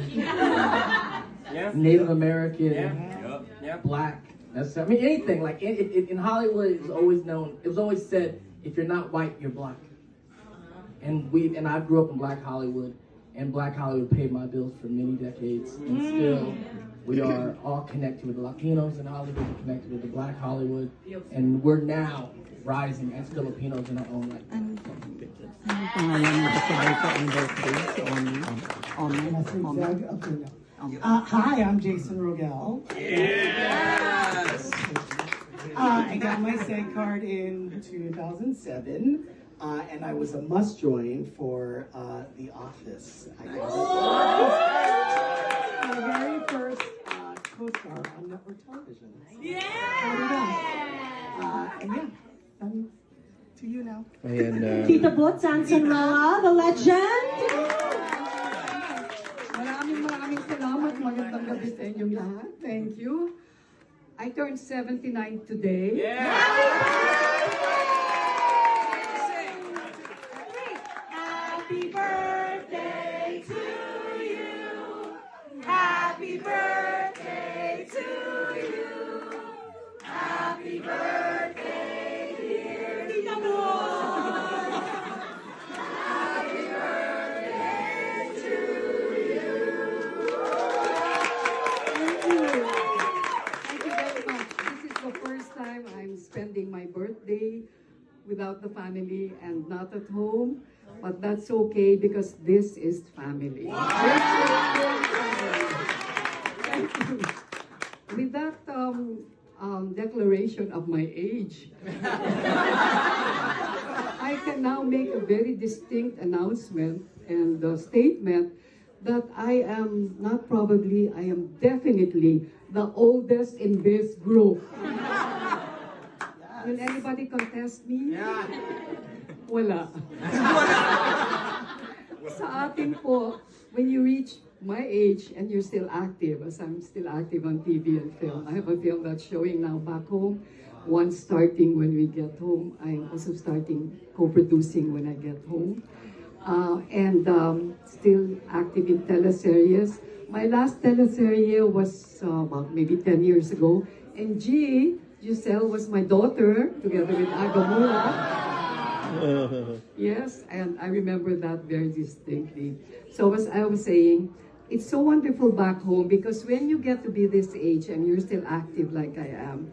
Speaker 14: Native American, Black. That's, I mean, anything. Like in Hollywood, it was always known. It was always said, if you're not white, you're black. And I grew up in Black Hollywood, and Black Hollywood paid my bills for many decades. And still, we are all connected with the Latinos in Hollywood, we're connected with the Black Hollywood, and we're now rising as Filipinos in our own right.
Speaker 17: Hi, I'm Jason Rogel.
Speaker 7: Yes!
Speaker 17: I got my SAG card in 2007, and I was a must join for The Office. My very first co-star on network television. To you now.
Speaker 7: And,
Speaker 12: Tita Boots, Anson Roa, the legend.
Speaker 21: Maraming salamat. Magandang gabi sa inyong lahat. Thank you. I turned 79 today.
Speaker 12: Happy birthday to you. Happy birthday to you. Happy birthday, dear Tita Boots. Happy birthday to you.
Speaker 21: Thank you very much. This is the first time I'm spending my birthday without the family and not at home. But that's okay because this is family. Thank you. With that declaration of my age, I can now make a very distinct announcement and statement that I am not probably, I am definitely the oldest in this group. Will anybody contest me?
Speaker 7: Yeah.
Speaker 21: Wala. Sa atin po, when you reach my age and you're still active, as I'm still active on TV and film, I have a film that's showing now back home, one starting when we get home. I'm also starting co-producing when I get home. And still active in teleseries. My last teleserye was about maybe 10 years ago. And Giselle was my daughter, together with Agamura. Yes, and I remember that very distinctly. So as I was saying, it's so wonderful back home because when you get to be this age and you're still active like I am,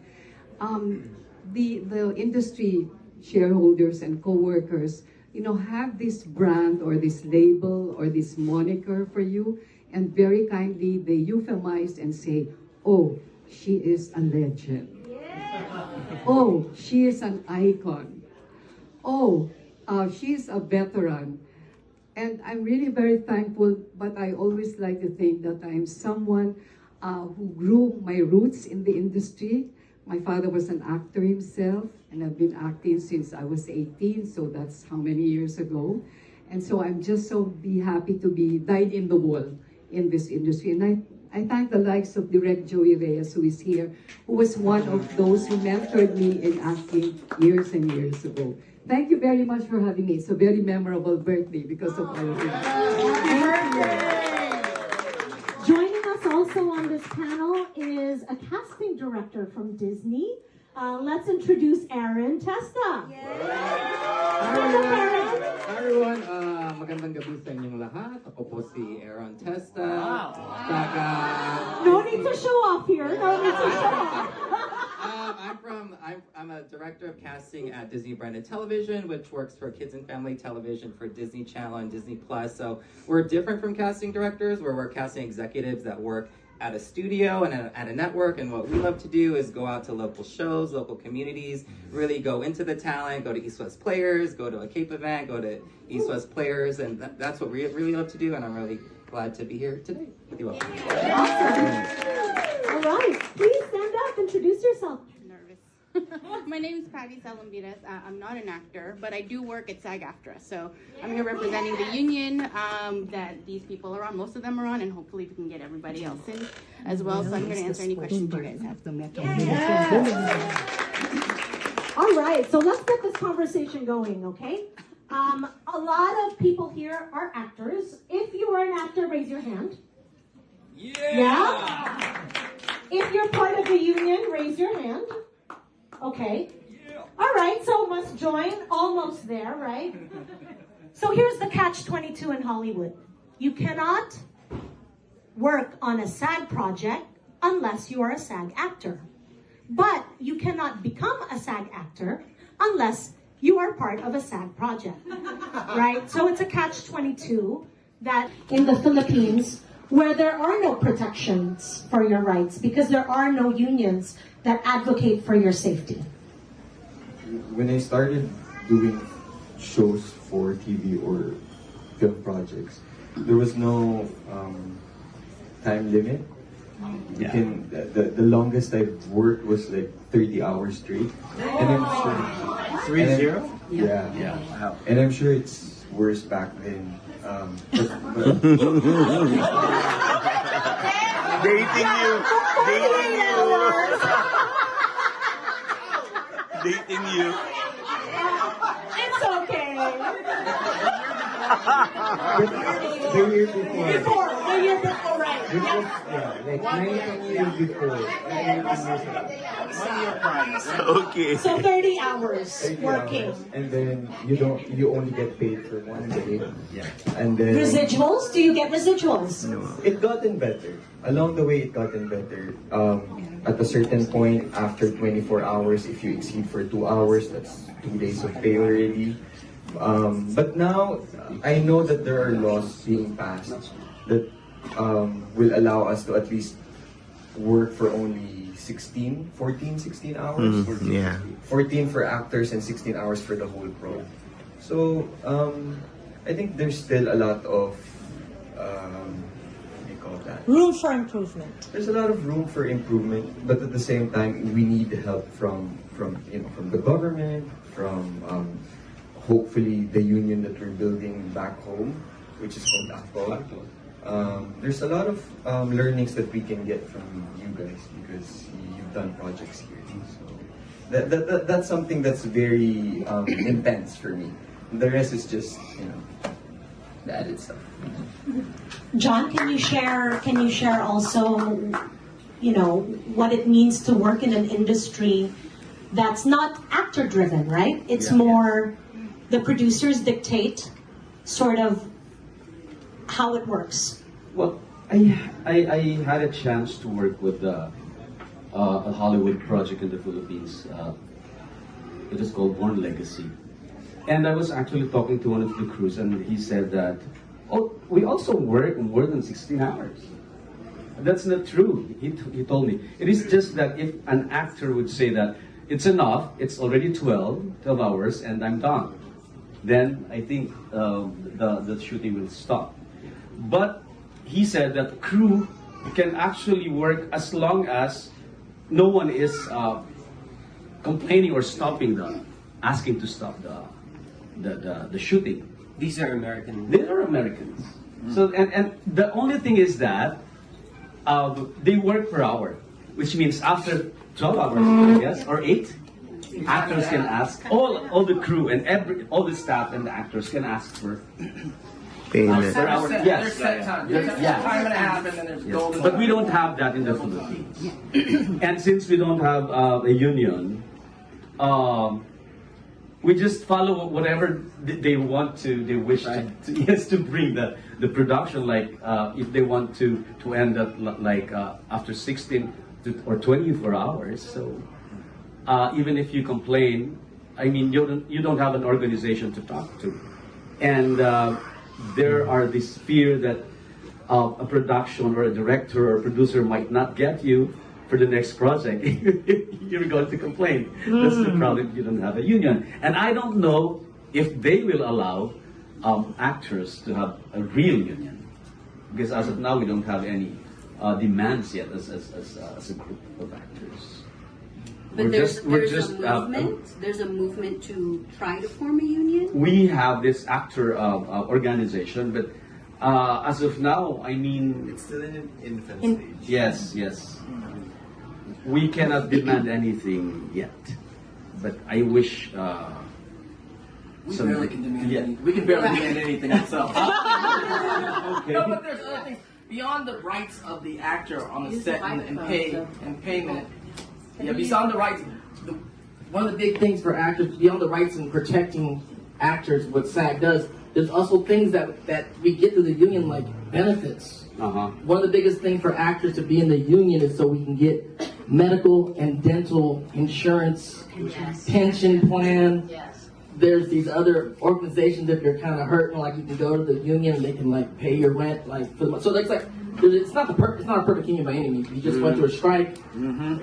Speaker 21: the industry shareholders and co-workers, you know, have this brand or this label or this moniker for you, and very kindly they euphemize and say, oh, she is a legend. Oh, she is an icon. Oh, she's a veteran. And I'm really very thankful, but I always like to think that I'm someone who grew my roots in the industry. My father was an actor himself, and I've been acting since I was 18, so that's how many years ago. And so I'm just so happy to be dyed in the wool in this industry. And I thank the likes of Direct Joey Reyes, who is here, who was one of those who mentored me in acting years and years ago. Thank you very much for having me. It's a very memorable birthday because of all of you.
Speaker 12: Joining us also on this panel is a casting director from Disney. Let's introduce Aaron Testa.
Speaker 3: Hi everyone, magandang gabi sa inyong lahat. Ako po si Aaron Testa.
Speaker 12: No need to show off here. No need to show off.
Speaker 3: I'm a director of casting at Disney Branded Television, which works for Kids and Family Television for Disney Channel and Disney Plus. So we're different from casting directors, where we're casting executives that work at a studio and at a network, and what we love to do is go out to local shows, local communities, really go into the talent, go to East West Players, go to a Cape event, go to East West Players, and that's what we really love to do, and I'm really glad to be here today with you all.
Speaker 12: Awesome. All right, please stand up, introduce yourself.
Speaker 4: My name is Patty Salambiras. I'm not an actor, but I do work at SAG-AFTRA. So I'm here representing the union that these people are on. Most of them are on, and hopefully we can get everybody else in as well. So I'm here to answer any questions you guys have.
Speaker 12: All right, so let's get this conversation going, okay? A lot of people here are actors. If you are an actor, raise your hand. Yeah? If you're part of the union, raise your hand. Okay. All right, so must join. Almost there, right? So here's the catch-22 in Hollywood. You cannot work on a SAG project unless you are a SAG actor. But you cannot become a SAG actor unless you are part of a SAG project, right? So it's a catch-22 that in the Philippines, where there are no protections for your rights because there are no unions that advocate for your safety.
Speaker 9: When I started doing shows for TV or film projects, there was no time limit. You can, the longest I've worked was like 30 hours straight. And I'm sure
Speaker 7: 30?
Speaker 9: Yeah. Wow. And I'm sure it's worse back then.
Speaker 7: Dating you. Dating you.
Speaker 12: It's okay.
Speaker 9: The year before.
Speaker 12: The year before, right.
Speaker 9: Which was, like 9 years before.
Speaker 7: 1 year price. Okay.
Speaker 12: So 30 hours
Speaker 9: 30
Speaker 12: working.
Speaker 9: hours. And then you only get paid for 1 day. Yeah. And then
Speaker 12: Residuals? Do you get residuals?
Speaker 9: No. It gotten better. Along the way, it gotten better. At a certain point, after 24 hours, if you exceed for 2 hours, that's 2 days of pay already. But now, I know that there are laws being passed that will allow us to at least work for only 16 hours. 14 for actors and 16 hours for the whole pro. So, I think there's still a lot of what do you call that?
Speaker 12: Room for improvement.
Speaker 9: There's a lot of room for improvement, but at the same time, we need help from the government, from hopefully the union that we're building back home, which is called ACPO. There's a lot of learnings that we can get from you guys because you've done projects here. So that's something that's very intense for me. The rest is just the added stuff.
Speaker 12: John, can you share also, what it means to work in an industry that's not actor driven, right? It's more the producers dictate sort of how it works.
Speaker 2: Well, I had a chance to work with a Hollywood project in the Philippines. It is called Born Legacy. And I was actually talking to one of the crews, and he said that, we also work more than 16 hours. That's not true, he told me. It is just that if an actor would say that, it's enough, it's already 12 hours, and I'm done, then I think the shooting will stop. But he said that crew can actually work as long as no one is complaining or asking to stop the shooting.
Speaker 14: These are American.
Speaker 2: They are Americans. So and the only thing is that they work per hour, which means after 12 hours, yes, or 8, actors can ask, all the crew and all the staff and the actors can ask for
Speaker 9: payment.
Speaker 2: per hour. Yes.
Speaker 14: There's set time. There's time and a half, and then there's golden.
Speaker 2: But we don't have that in the Philippines. And since we don't have a union, we just follow whatever they want to, they wish to bring the production. Like if they want to end up like after 16 or 24 hours. So even if you complain, I mean you don't have an organization to talk to, and there are this fear that a production or a director or a producer might not get you for the next project. You're going to complain. That's the problem. You don't have a union, and I don't know if they will allow actors to have a real union, because as of now we don't have any demands yet as a group of actors.
Speaker 5: But there's a movement to try to form a union?
Speaker 2: We have this actor organization, but as of now, I mean,
Speaker 14: it's still in an infant stage.
Speaker 2: Yes. We cannot demand anything yet, but I wish.
Speaker 14: We barely can demand anything. We can barely demand anything ourselves.
Speaker 2: Okay.
Speaker 14: No, but there's other things beyond the rights of the actor on the set and payment. Yeah, beyond the rights. One of the big things for actors, beyond the rights and protecting actors, what SAG does, there's also things that we get through the union, like benefits. One of the biggest things for actors to be in the union is so we can get medical and dental insurance, pension plan. There's these other organizations, if you're kind of hurting, like you can go to the union and they can like pay your rent, like for the month. So it's not a perfect union by any means. We just went through a strike.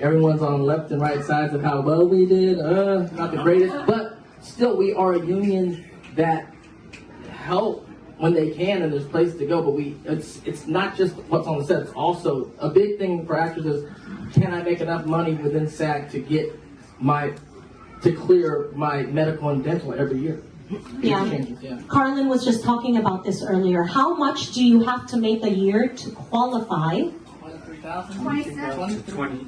Speaker 14: Everyone's on left and right sides of how well we did. Not the greatest, but still we are a union that help when they can, and there's places to go. But it's not just what's on the set. It's also a big thing for actors is, can I make enough money within SAG to get to clear my medical and dental every year?
Speaker 12: Yeah. Carlin was just talking about this earlier. How much do you have to make a year to qualify?
Speaker 11: 20.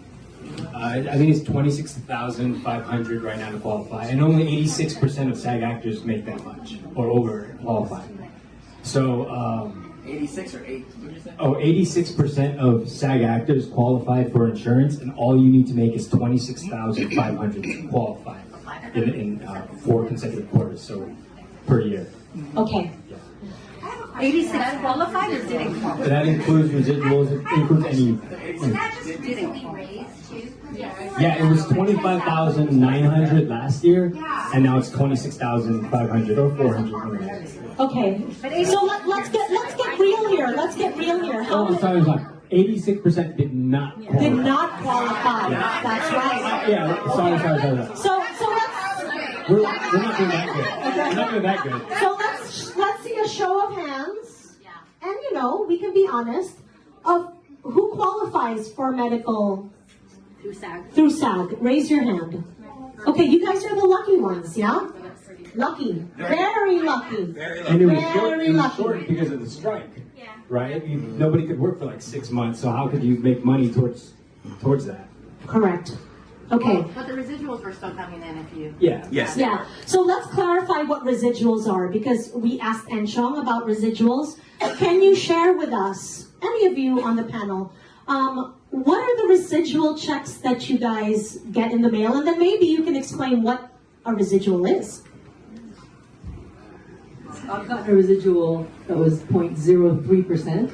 Speaker 11: I think it's 26,500 right now to qualify, and only 86% of SAG actors make that much or over qualify. So
Speaker 14: 86 or 8? What did you say?
Speaker 11: 86% of SAG actors qualify for insurance, and all you need to make is 26,500 to qualify in 4 consecutive quarters, so per year.
Speaker 12: Okay.
Speaker 5: 86 qualified or didn't qualify?
Speaker 11: That includes residuals. It includes any.
Speaker 5: Isn't that just didn't raise too?
Speaker 11: Yeah, it was 25,900 last year, and now it's 26,500 or 400.
Speaker 12: Okay, so let's get real here. Let's get real here.
Speaker 11: I'm sorry. 86% did not qualify.
Speaker 12: Did not qualify.
Speaker 11: Yeah.
Speaker 12: That's right.
Speaker 11: Yeah. Sorry.
Speaker 12: So let's.
Speaker 11: We're not doing that good. We're not doing that good.
Speaker 12: So let's see a show of hands. And know, we can be honest, of who qualifies for medical
Speaker 5: Through SAG.
Speaker 12: through SAG. Raise your hand. Okay, you guys are the lucky ones, yeah? Lucky. Very lucky.
Speaker 11: And it was
Speaker 12: Very lucky.
Speaker 11: short because of the strike, right? Nobody could work for like 6 months, so how could you make money towards that?
Speaker 12: Correct. Okay.
Speaker 4: But the residuals were still coming in if you...
Speaker 11: Yeah.
Speaker 3: Yes.
Speaker 12: Yeah. So let's clarify what residuals are, because we asked Enchong about residuals. Can you share with us, any of you on the panel, what are the residual checks that you guys get in the mail? And then maybe you can explain what a residual is.
Speaker 21: I've gotten a residual that was 0.03%.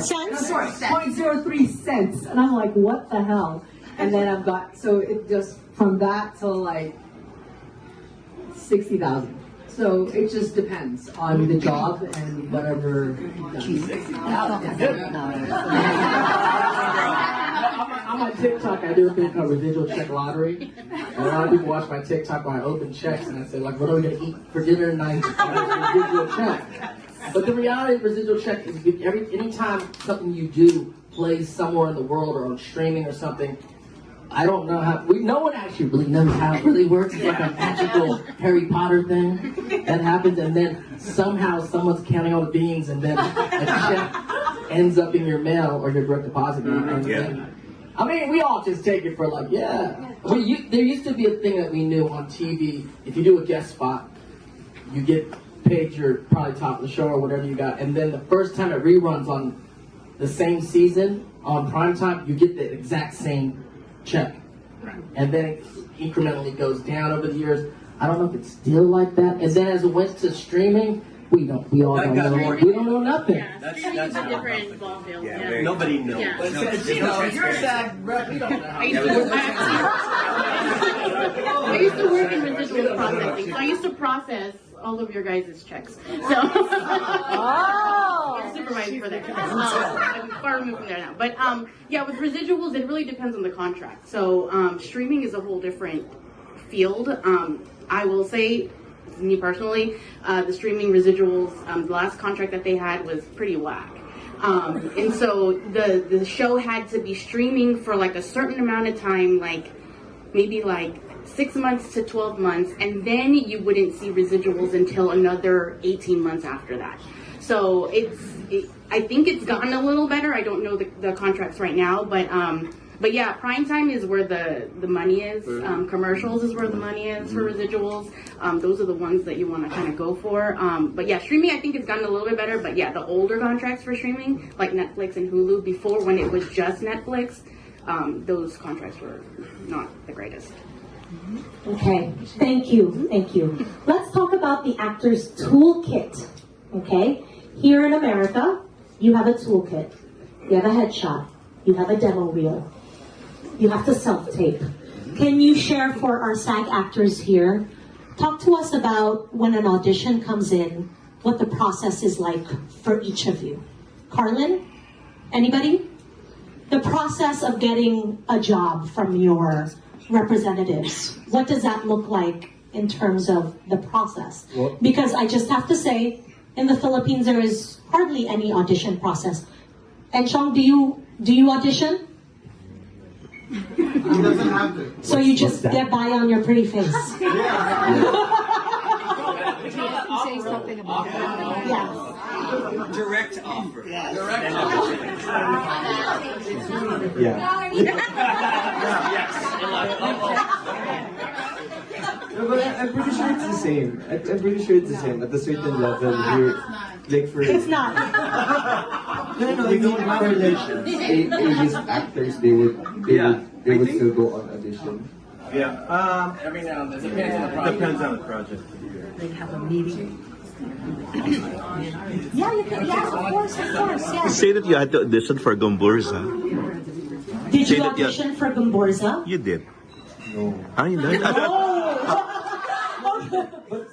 Speaker 12: Cents?
Speaker 21: 0.03 cents. And I'm like, what the hell? And then I've got, so it just, from that till like 60,000. So it just depends on the job and whatever you've done.
Speaker 14: I'm on TikTok. I do a thing called residual check lottery. And a lot of people watch my TikTok when I open checks and I say, like, what are we going to eat for dinner tonight? Residual check. But the reality of residual check is anytime something you do plays somewhere in the world or on streaming or something, I don't know how, no one actually really knows how it really works. It's like a magical Harry Potter thing that happens, and then somehow someone's counting all the beans, and then a check ends up in your mail or your direct deposit. I mean, we all just take it for like, yeah. There used to be a thing that we knew on TV. If you do a guest spot, you get paid your probably top of the show or whatever you got, and then the first time it reruns on the same season on primetime, you get the exact same check, and then it incrementally goes down over the years. I don't know if it's still like that. And then as it went to streaming, we all don't know. We don't know nothing.
Speaker 4: Yeah, that's a different ball field. Yeah.
Speaker 2: Nobody knows.
Speaker 4: Yeah.
Speaker 14: You're sad, bro. We don't know.
Speaker 4: I used to work in residual processing, so I used to process all of your guys' checks. So I'm supervised for that. I'm far removed from there now. But yeah, with residuals, it really depends on the contract. So streaming is a whole different field. I will say, me personally, the streaming residuals, the last contract that they had was pretty whack. And so the show had to be streaming for like a certain amount of time, like maybe like 6 months to 12 months, and then you wouldn't see residuals until another 18 months after that. So I think it's gotten a little better. I don't know the contracts right now, but yeah, prime time is where the money is. Commercials is where the money is for residuals. Those are the ones that you want to kind of go for. But yeah, streaming I think it's gotten a little bit better. But yeah, the older contracts for streaming, like Netflix and Hulu, before when it was just Netflix, those contracts were not the greatest.
Speaker 12: Okay, thank you. Let's talk about the actor's toolkit. Okay, here in America, you have a toolkit. You have a headshot. You have a demo reel. You have to self-tape. Can you share for our SAG actors here? Talk to us about when an audition comes in, what the process is like for each of you. Carlin? Anybody? The process of getting a job from your representatives. What does that look like in terms of the process? Because I just have to say, in the Philippines, there is hardly any audition process. And Chong, do you audition?
Speaker 6: He doesn't have to.
Speaker 12: So you just get by on your pretty face.
Speaker 21: Say something about that.
Speaker 12: Yeah.
Speaker 2: Direct offer.
Speaker 6: Direct
Speaker 2: offer.
Speaker 9: No, but I'm pretty sure it's the same. I'm pretty sure it's the same at a certain level here. Like for
Speaker 12: It's not.
Speaker 9: No, I mean for like A-list actors, they would still go on audition.
Speaker 2: Yeah.
Speaker 14: Every now and then. Depends on the project.
Speaker 21: They have a meeting.
Speaker 12: Yeah, you can. Yeah, of course, yeah.
Speaker 15: You say that you had to audition for Gomburza.
Speaker 12: Did you audition for Gomburza?
Speaker 15: You did.
Speaker 9: No.
Speaker 15: How you did?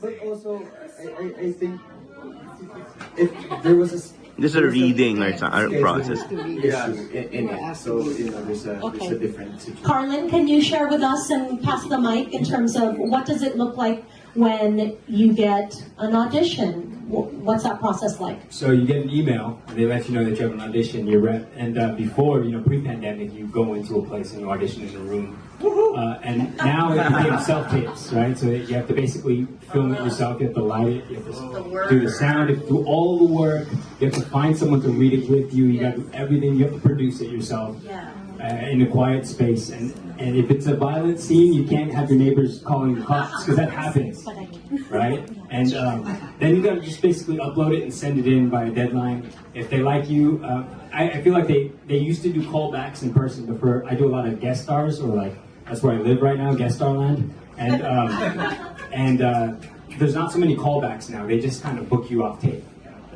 Speaker 9: But also, I think if there was
Speaker 15: There's a reading or something process.
Speaker 9: In it, so there's a different situation.
Speaker 12: Carlin, can you share with us and pass the mic in terms of what does it look like when you get an audition? What's that process like?
Speaker 11: So you get an email, and they let you know that you have an audition. And before, pre-pandemic, you go into a place and you audition in a room. And now it became self-tapes, right? So you have to basically film it yourself. You have to light it. You have to do the sound. You have to do all the work. You have to find someone to read it with you. You got to do everything. You have to produce it yourself in a quiet space. And if it's a violent scene, you can't have your neighbors calling the cops because that happens, right? And then you got to just basically upload it and send it in by a deadline. If they like you, I feel like they used to do callbacks in person before. I do a lot of guest stars, or like that's where I live right now, guest star land. And there's not so many callbacks now. They just kind of book you off tape.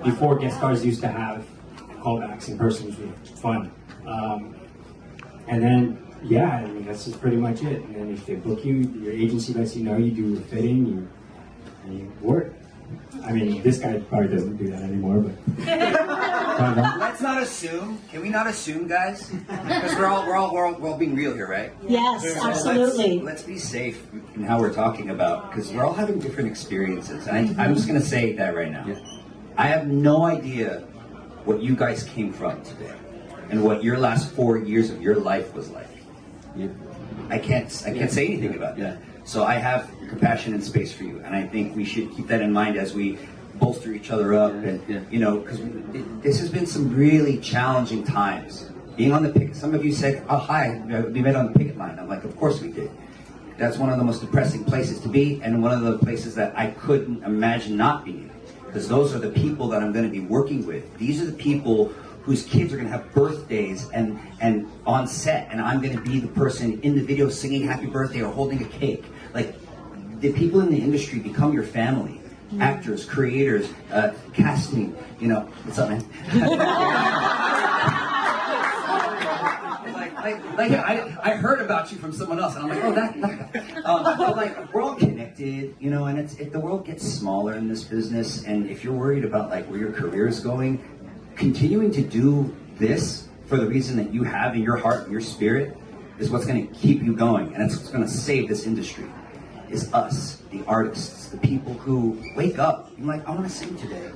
Speaker 11: Before, guest stars used to have callbacks in person, which was fun. And then, I mean, that's just pretty much it. And then if they book you, your agency lets you know, you do a fitting, you work. I mean, this guy probably doesn't do that anymore, but.
Speaker 13: Let's not assume. Can we not assume, guys? Because we're all being real here, right?
Speaker 12: Yes, absolutely.
Speaker 13: Let's be safe in how we're talking about, because we're all having different experiences. And I'm just going to say that right now. I have no idea what you guys came from today, and what your last 4 years of your life was like. I can't say anything about that. So I have compassion and space for you, and I think we should keep that in mind as we bolster each other up, and because this has been some really challenging times. Being on the picket, some of you said, "Oh, hi, we met on the picket line." I'm like, "Of course we did." That's one of the most depressing places to be, and one of the places that I couldn't imagine not being, because those are the people that I'm going to be working with. These are the people whose kids are going to have birthdays and on set, and I'm going to be the person in the video singing happy birthday or holding a cake. Like, the people in the industry become your family. Actors, creators, casting, what's up, man? I heard about you from someone else, and I'm like, oh, that guy. But like, we're all connected, and the world gets smaller in this business, and if you're worried about like where your career is going, continuing to do this for the reason that you have in your heart and your spirit is what's going to keep you going, and it's what's going to save this industry. Is us, the artists, the people who wake up and like, I want to sing today.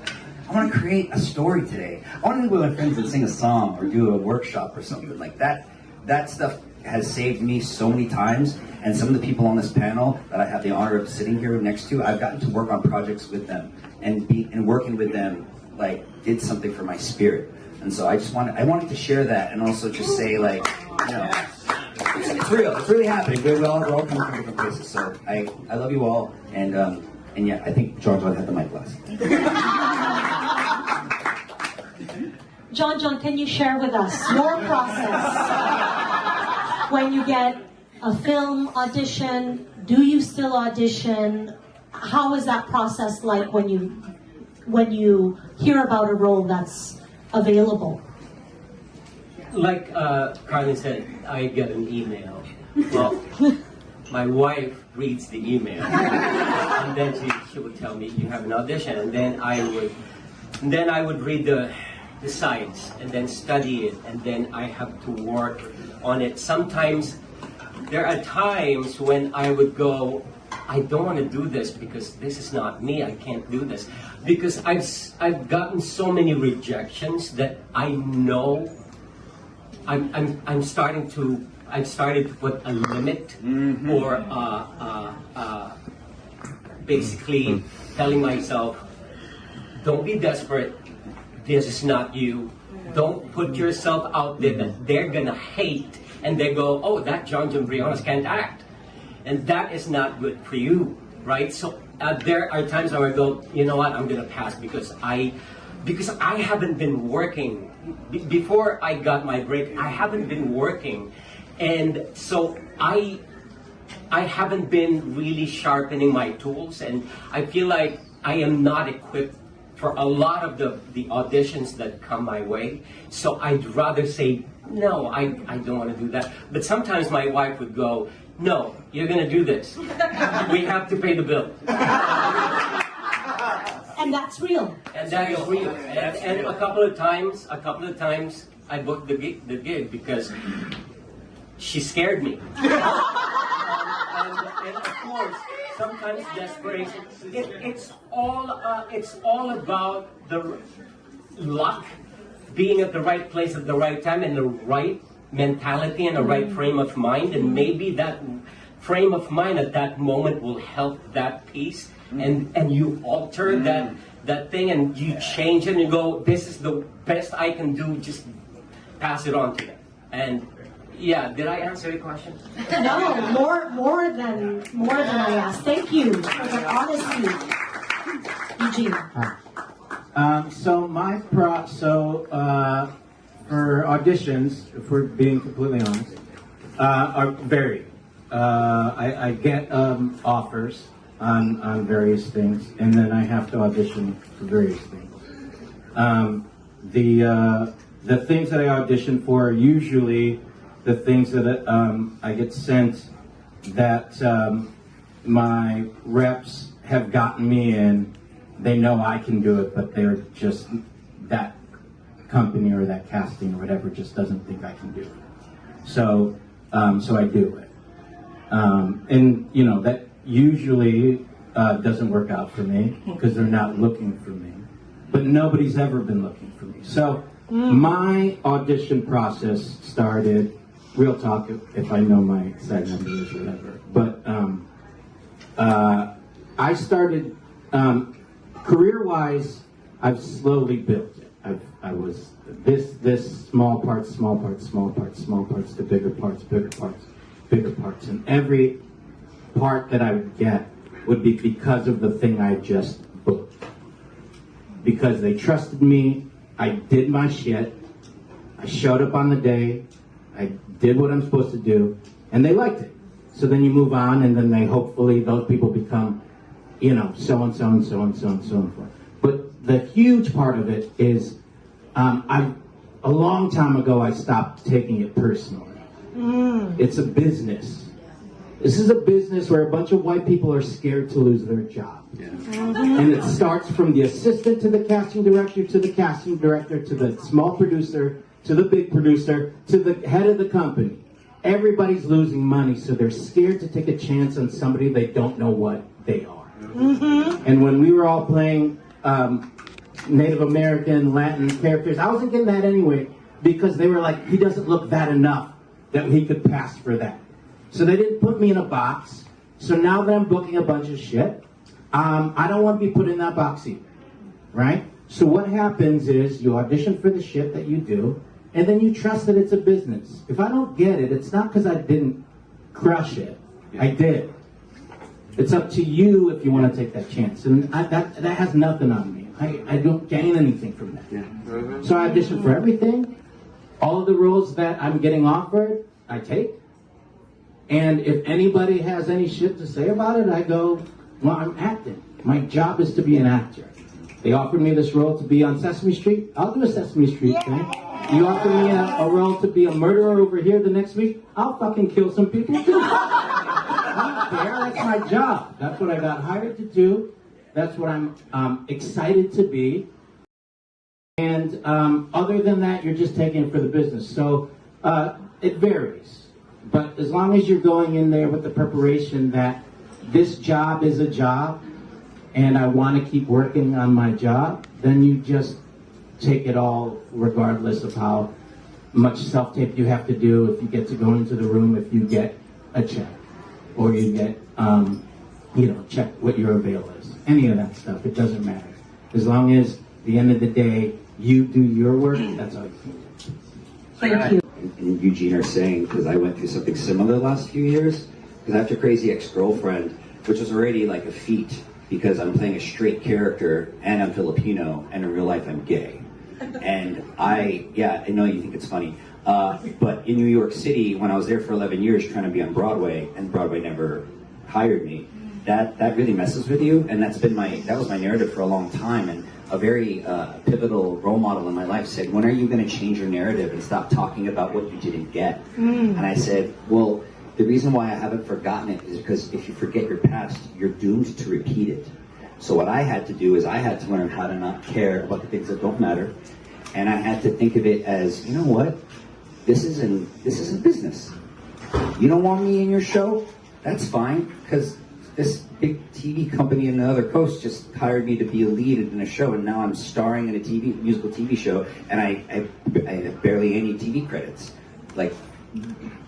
Speaker 13: I want to create a story today. I want to go with my friends and sing a song or do a workshop or something like that. That stuff has saved me so many times, and some of the people on this panel that I have the honor of sitting here next to, I've gotten to work on projects with them, and working with them like did something for my spirit. And so I wanted to share that, and also just say like, it's real. It's really happening. We're all coming from different places. So I love you all, and I think John had the mic last.
Speaker 12: John, can you share with us your process when you get a film audition? Do you still audition? How is that process like when you hear about a role that's available?
Speaker 26: Like Carlin said, I get an email. Well, my wife reads the email, and then she would tell me, "You have an audition," and then I would read the sides and then study it, and then I have to work on it. Sometimes there are times when I would go, I don't want to do this because this is not me. I can't do this because I've gotten so many rejections that I know I've started to put a limit, or basically telling myself, don't be desperate. This is not you. Don't put yourself out there that they're gonna hate and they go, oh, that John Briones can't act, and that is not good for you, right? So there are times where I go, you know what, I'm gonna pass because I haven't been working. Before I got my break, I haven't been working, and so I haven't been really sharpening my tools, and I feel like I am not equipped for a lot of the auditions that come my way. So I'd rather say, no, I don't want to do that. But sometimes my wife would go, no, you're going to do this. We have to pay the bill.
Speaker 12: And that's real.
Speaker 26: And that is real. And a couple of times, I booked the gig because she scared me.
Speaker 16: and of course, sometimes desperation. It's all about the luck, being at the right place at the right time, and the right mentality and the right frame of mind, and maybe that frame of mind at that moment will help that piece, and you alter that thing, and you change it, and you go, this is the best I can do, just pass it on to them. And yeah, did I answer your question?
Speaker 12: No, more than I asked. Thank you for the honesty, Eugene.
Speaker 7: For auditions, if we're being completely honest, are varied. I get offers on various things, and then I have to audition for various things. The things that I audition for are usually the things that I get sent that my reps have gotten me in. They know I can do it, but they're just, that company or that casting or whatever just doesn't think I can do it. So I do it. And you know, that usually doesn't work out for me because they're not looking for me. But nobody's ever been looking for me. So my audition process started, real talk, if I know my SAG numbers or whatever. But I started, career-wise, I've slowly built it. I was this small parts to bigger parts. And every part that I would get would be because of the thing I just booked. Because they trusted me, I did my shit, I showed up on the day, I did what I'm supposed to do, and they liked it. So then you move on, and then hopefully those people become, you know, so and so and so and so and so and so. But the huge part of it is, a long time ago I stopped taking it personally. It's a business. This is a business where a bunch of white people are scared to lose their job. And it starts from the assistant to the casting director, to the casting director, to the small producer, to the big producer, to the head of the company. Everybody's losing money, so they're scared to take a chance on somebody they don't know what they are. And when we were all playing Native American, Latin characters, I wasn't getting that anyway, because they were like, he doesn't look that enough that he could pass for that. So they didn't put me in a box. So now that I'm booking a bunch of shit, I don't want to be put in that box either, right? So what happens is you audition for the shit that you do, and then you trust that it's a business. If I don't get it, it's not because I didn't crush it. I did. It's up to you if you want to take that chance. And that has nothing on me. I don't gain anything from that. So I audition for everything. All of the roles that I'm getting offered, I take. And if anybody has any shit to say about it, I go, well, I'm acting. My job is to be an actor. They offered me this role to be on Sesame Street. I'll do a Sesame Street thing. You offer me a role to be a murderer over here the next week, I'll fucking kill some people too. I don't care. That's my job. That's what I got hired to do. That's what I'm excited to be. And other than that, you're just taking it for the business. So it varies. But as long as you're going in there with the preparation that this job is a job and I want to keep working on my job, then you just take it all regardless of how much self-tape you have to do, if you get to go into the room, if you get a check, or you get, check what your avail is. Any of that stuff, it doesn't matter. As long as, at the end of the day, you do your work, that's all you can do.
Speaker 10: Thank you.
Speaker 18: And Eugene are saying, because I went through something similar the last few years, because after Crazy Ex-Girlfriend, which was already like a feat, because I'm playing a straight character, and I'm Filipino, and in real life I'm gay. And I know you think it's funny, but in New York City, when I was there for 11 years trying to be on Broadway, and Broadway never hired me, that really messes with you, and that was my narrative for a long time. And a very pivotal role model in my life said, when are you going to change your narrative and stop talking about what you didn't get? And I said, well, the reason why I haven't forgotten it is because if you forget your past, you're doomed to repeat it. So what I had to do is I had to learn how to not care about the things that don't matter, and I had to think of it as, you know what, this isn't business. You don't want me in your show? that's fine, because this big TV company in the other coast just hired me to be a lead in a show, and now I'm starring in a musical TV show, and I have barely any TV credits. Like,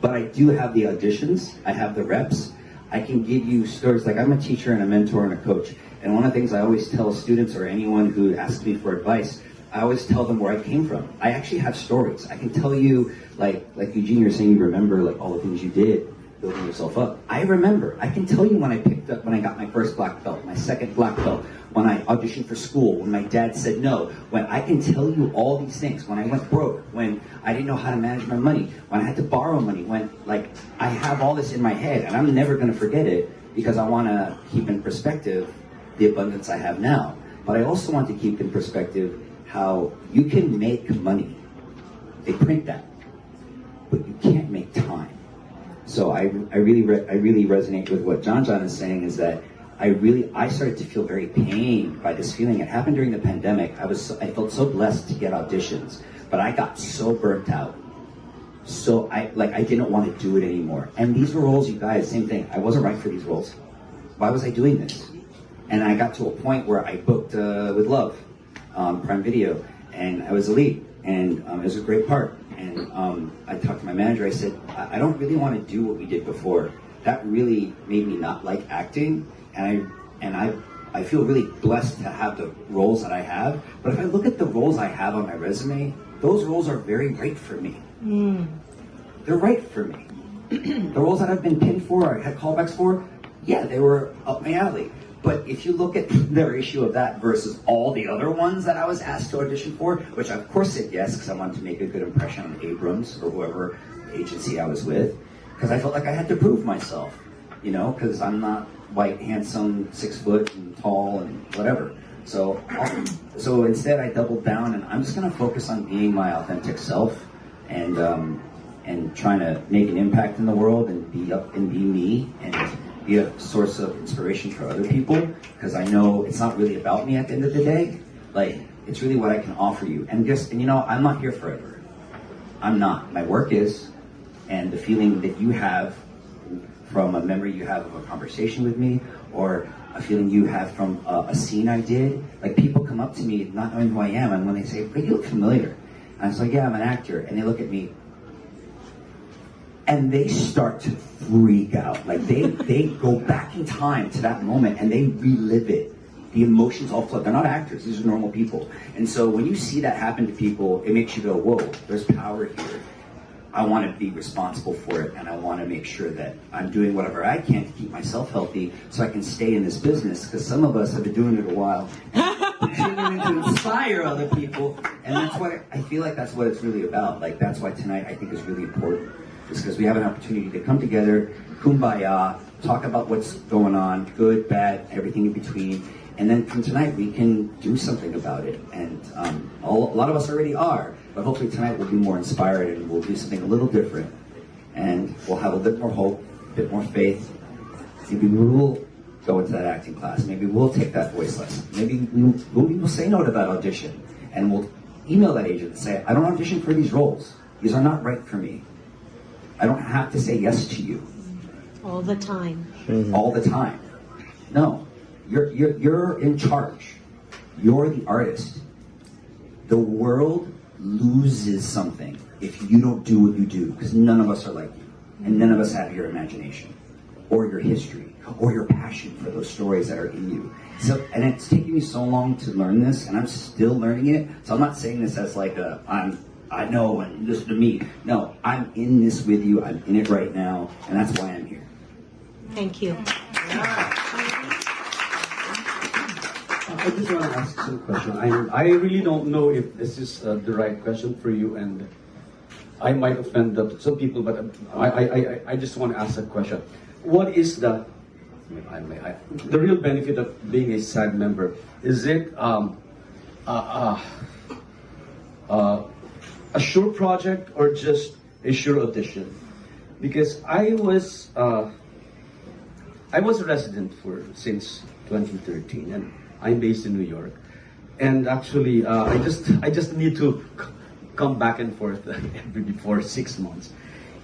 Speaker 18: but I do have the auditions, I have the reps, I can give you stories. Like, I'm a teacher and a mentor and a coach, and one of the things I always tell students or anyone who asks me for advice, I always tell them where I came from. I actually have stories. I can tell you, like Eugene, you're saying you remember like all the things you did, building yourself up. I remember. I can tell you when I got my first black belt, my second black belt, when I auditioned for school, when my dad said no, when I can tell you all these things, when I went broke, when I didn't know how to manage my money, when I had to borrow money, when, like, I have all this in my head, and I'm never going to forget it, because I want to keep in perspective the abundance I have now. But I also want to keep in perspective how you can make money. They print that, but you can't make time. So I really resonate with what John is saying, is that I started to feel very pained by this feeling. It happened during the pandemic. I felt so blessed to get auditions, but I got so burnt out. So I didn't want to do it anymore. And these were roles, you guys, same thing. I wasn't right for these roles. Why was I doing this? And I got to a point where I booked with Love, Prime Video, and I was the lead, and it was a great part. And I talked to my manager. I said, I don't really want to do what we did before. That really made me not like acting, and I feel really blessed to have the roles that I have. But if I look at the roles I have on my resume, those roles are very right for me. They're right for me. The roles that I've been pinned for, I had callbacks for, yeah, they were up my alley. But if you look at the ratio of that versus all the other ones that I was asked to audition for, which I of course said yes, because I wanted to make a good impression on Abrams or whoever agency I was with, because I felt like I had to prove myself, you know, because I'm not white, handsome, 6 foot and tall and whatever. So instead I doubled down, and I'm just going to focus on being my authentic self and trying to make an impact in the world and be me and be a source of inspiration for other people, because I know it's not really about me at the end of the day. Like, it's really what I can offer you. And you know, I'm not here forever. I'm not. My work is, and the feeling that you have from a memory you have of a conversation with me, or a feeling you have from a scene I did. Like, people come up to me not knowing who I am, and when they say, "Hey, you look familiar," and I was like, "Yeah, I'm an actor," and they look at me, and they start to freak out. Like, they go back in time to that moment and they relive it. The emotions all flood. They're not actors, these are normal people. And so when you see that happen to people, it makes you go, whoa, there's power here. I want to be responsible for it, and I want to make sure that I'm doing whatever I can to keep myself healthy so I can stay in this business, because some of us have been doing it a while, continuing to inspire other people, and that's what I feel like that's what it's really about. Like, that's why tonight I think is really important. Is because we have an opportunity to come together, kumbaya, talk about what's going on, good, bad, everything in between, and then from tonight we can do something about it. And a lot of us already are, but hopefully tonight we'll be more inspired and we'll do something a little different, and we'll have a bit more hope, a bit more faith. Maybe we will go into that acting class. Maybe we'll take that voice lesson. Maybe we'll say no to that audition, and we'll email that agent and say, I don't audition for these roles. These are not right for me. I don't have to say yes to you.
Speaker 12: All the time.
Speaker 18: All the time. No, you're in charge. You're the artist. The world loses something if you don't do what you do, because none of us are like you, and none of us have your imagination, or your history, or your passion for those stories that are in you. So, and it's taken me so long to learn this, and I'm still learning it. So I'm not saying this as like I know and listen to me. No, I'm in this with you. I'm in it right now, and that's why I'm here.
Speaker 12: Thank you.
Speaker 2: I just want to ask some question. I really don't know if this is the right question for you, and I might offend some people, but I just want to ask a question. What is the real benefit of being a SAG member? Is it a sure project or just a sure audition? Because I was a resident since 2013, and I'm based in New York. And actually, I just need to come back and forth every 6 months.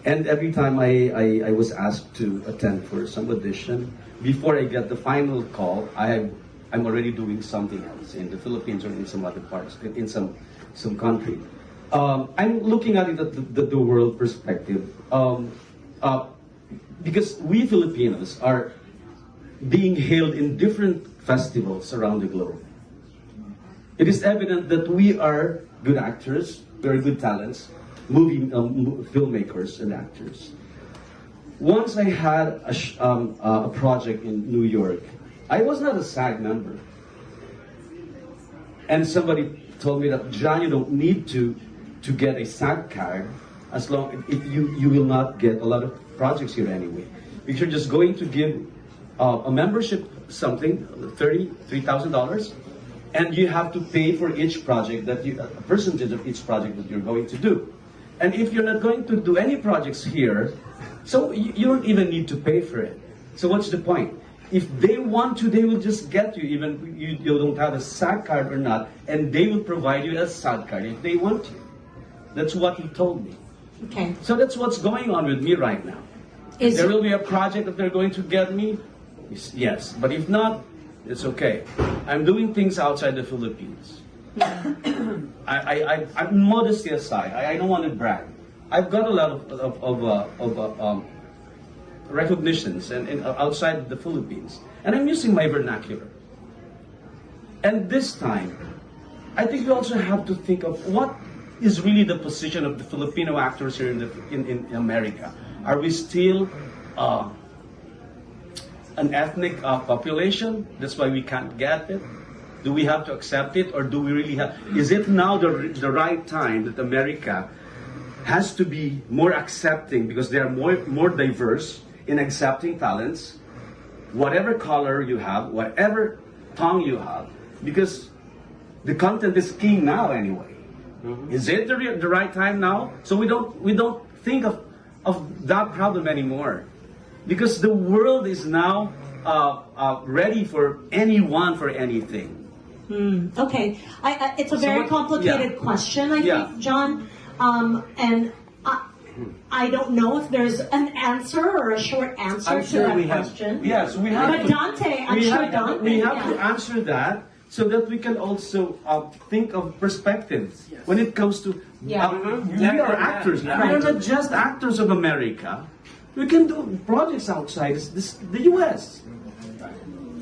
Speaker 2: And every time I was asked to attend for some audition, before I get the final call, I'm already doing something else in the Philippines or in some other parts, in some country. I'm looking at it at the world perspective, because we Filipinos are being hailed in different festivals around the globe. It is evident that we are good actors, we are good talents, filmmakers and actors. Once I had a project in New York. I was not a SAG member. And somebody told me that, John, you don't need to get a SAG card as long if you will not get a lot of projects here anyway. Because you're just going to give a membership something, $3,000, and you have to pay for each project a percentage of each project that you're going to do. And if you're not going to do any projects here, so you don't even need to pay for it. So what's the point? If they want to, they will just get you, even you don't have a SAG card or not, and they will provide you a SAG card if they want to. That's what he told me.
Speaker 12: Okay.
Speaker 2: So that's what's going on with me right now. There will be a project that they're going to get me, yes. But if not, it's okay. I'm doing things outside the Philippines. I'm modesty aside. I don't want to brag. I've got a lot of recognitions and outside the Philippines, and I'm using my vernacular. And this time, I think we also have to think of what is really the position of the Filipino actors here in America. Are we still an ethnic population? That's why we can't get it. Do we have to accept it, or do we really have? Is it now the right time that America has to be more accepting because they are more diverse in accepting talents, whatever color you have, whatever tongue you have, because the content is king now anyway. Is it the right time now? So we don't think of that problem anymore, because the world is now ready for anyone for anything.
Speaker 12: Okay, it's a very complicated question, I think, John, and I don't know if there's an answer or a short answer to that question.
Speaker 2: Yes, we have.
Speaker 12: But Dante, I'm sure Dante.
Speaker 2: We have to answer that so that we can also think of perspectives when it comes to. We are actors. We are not just actors of America. We can do projects outside the U.S.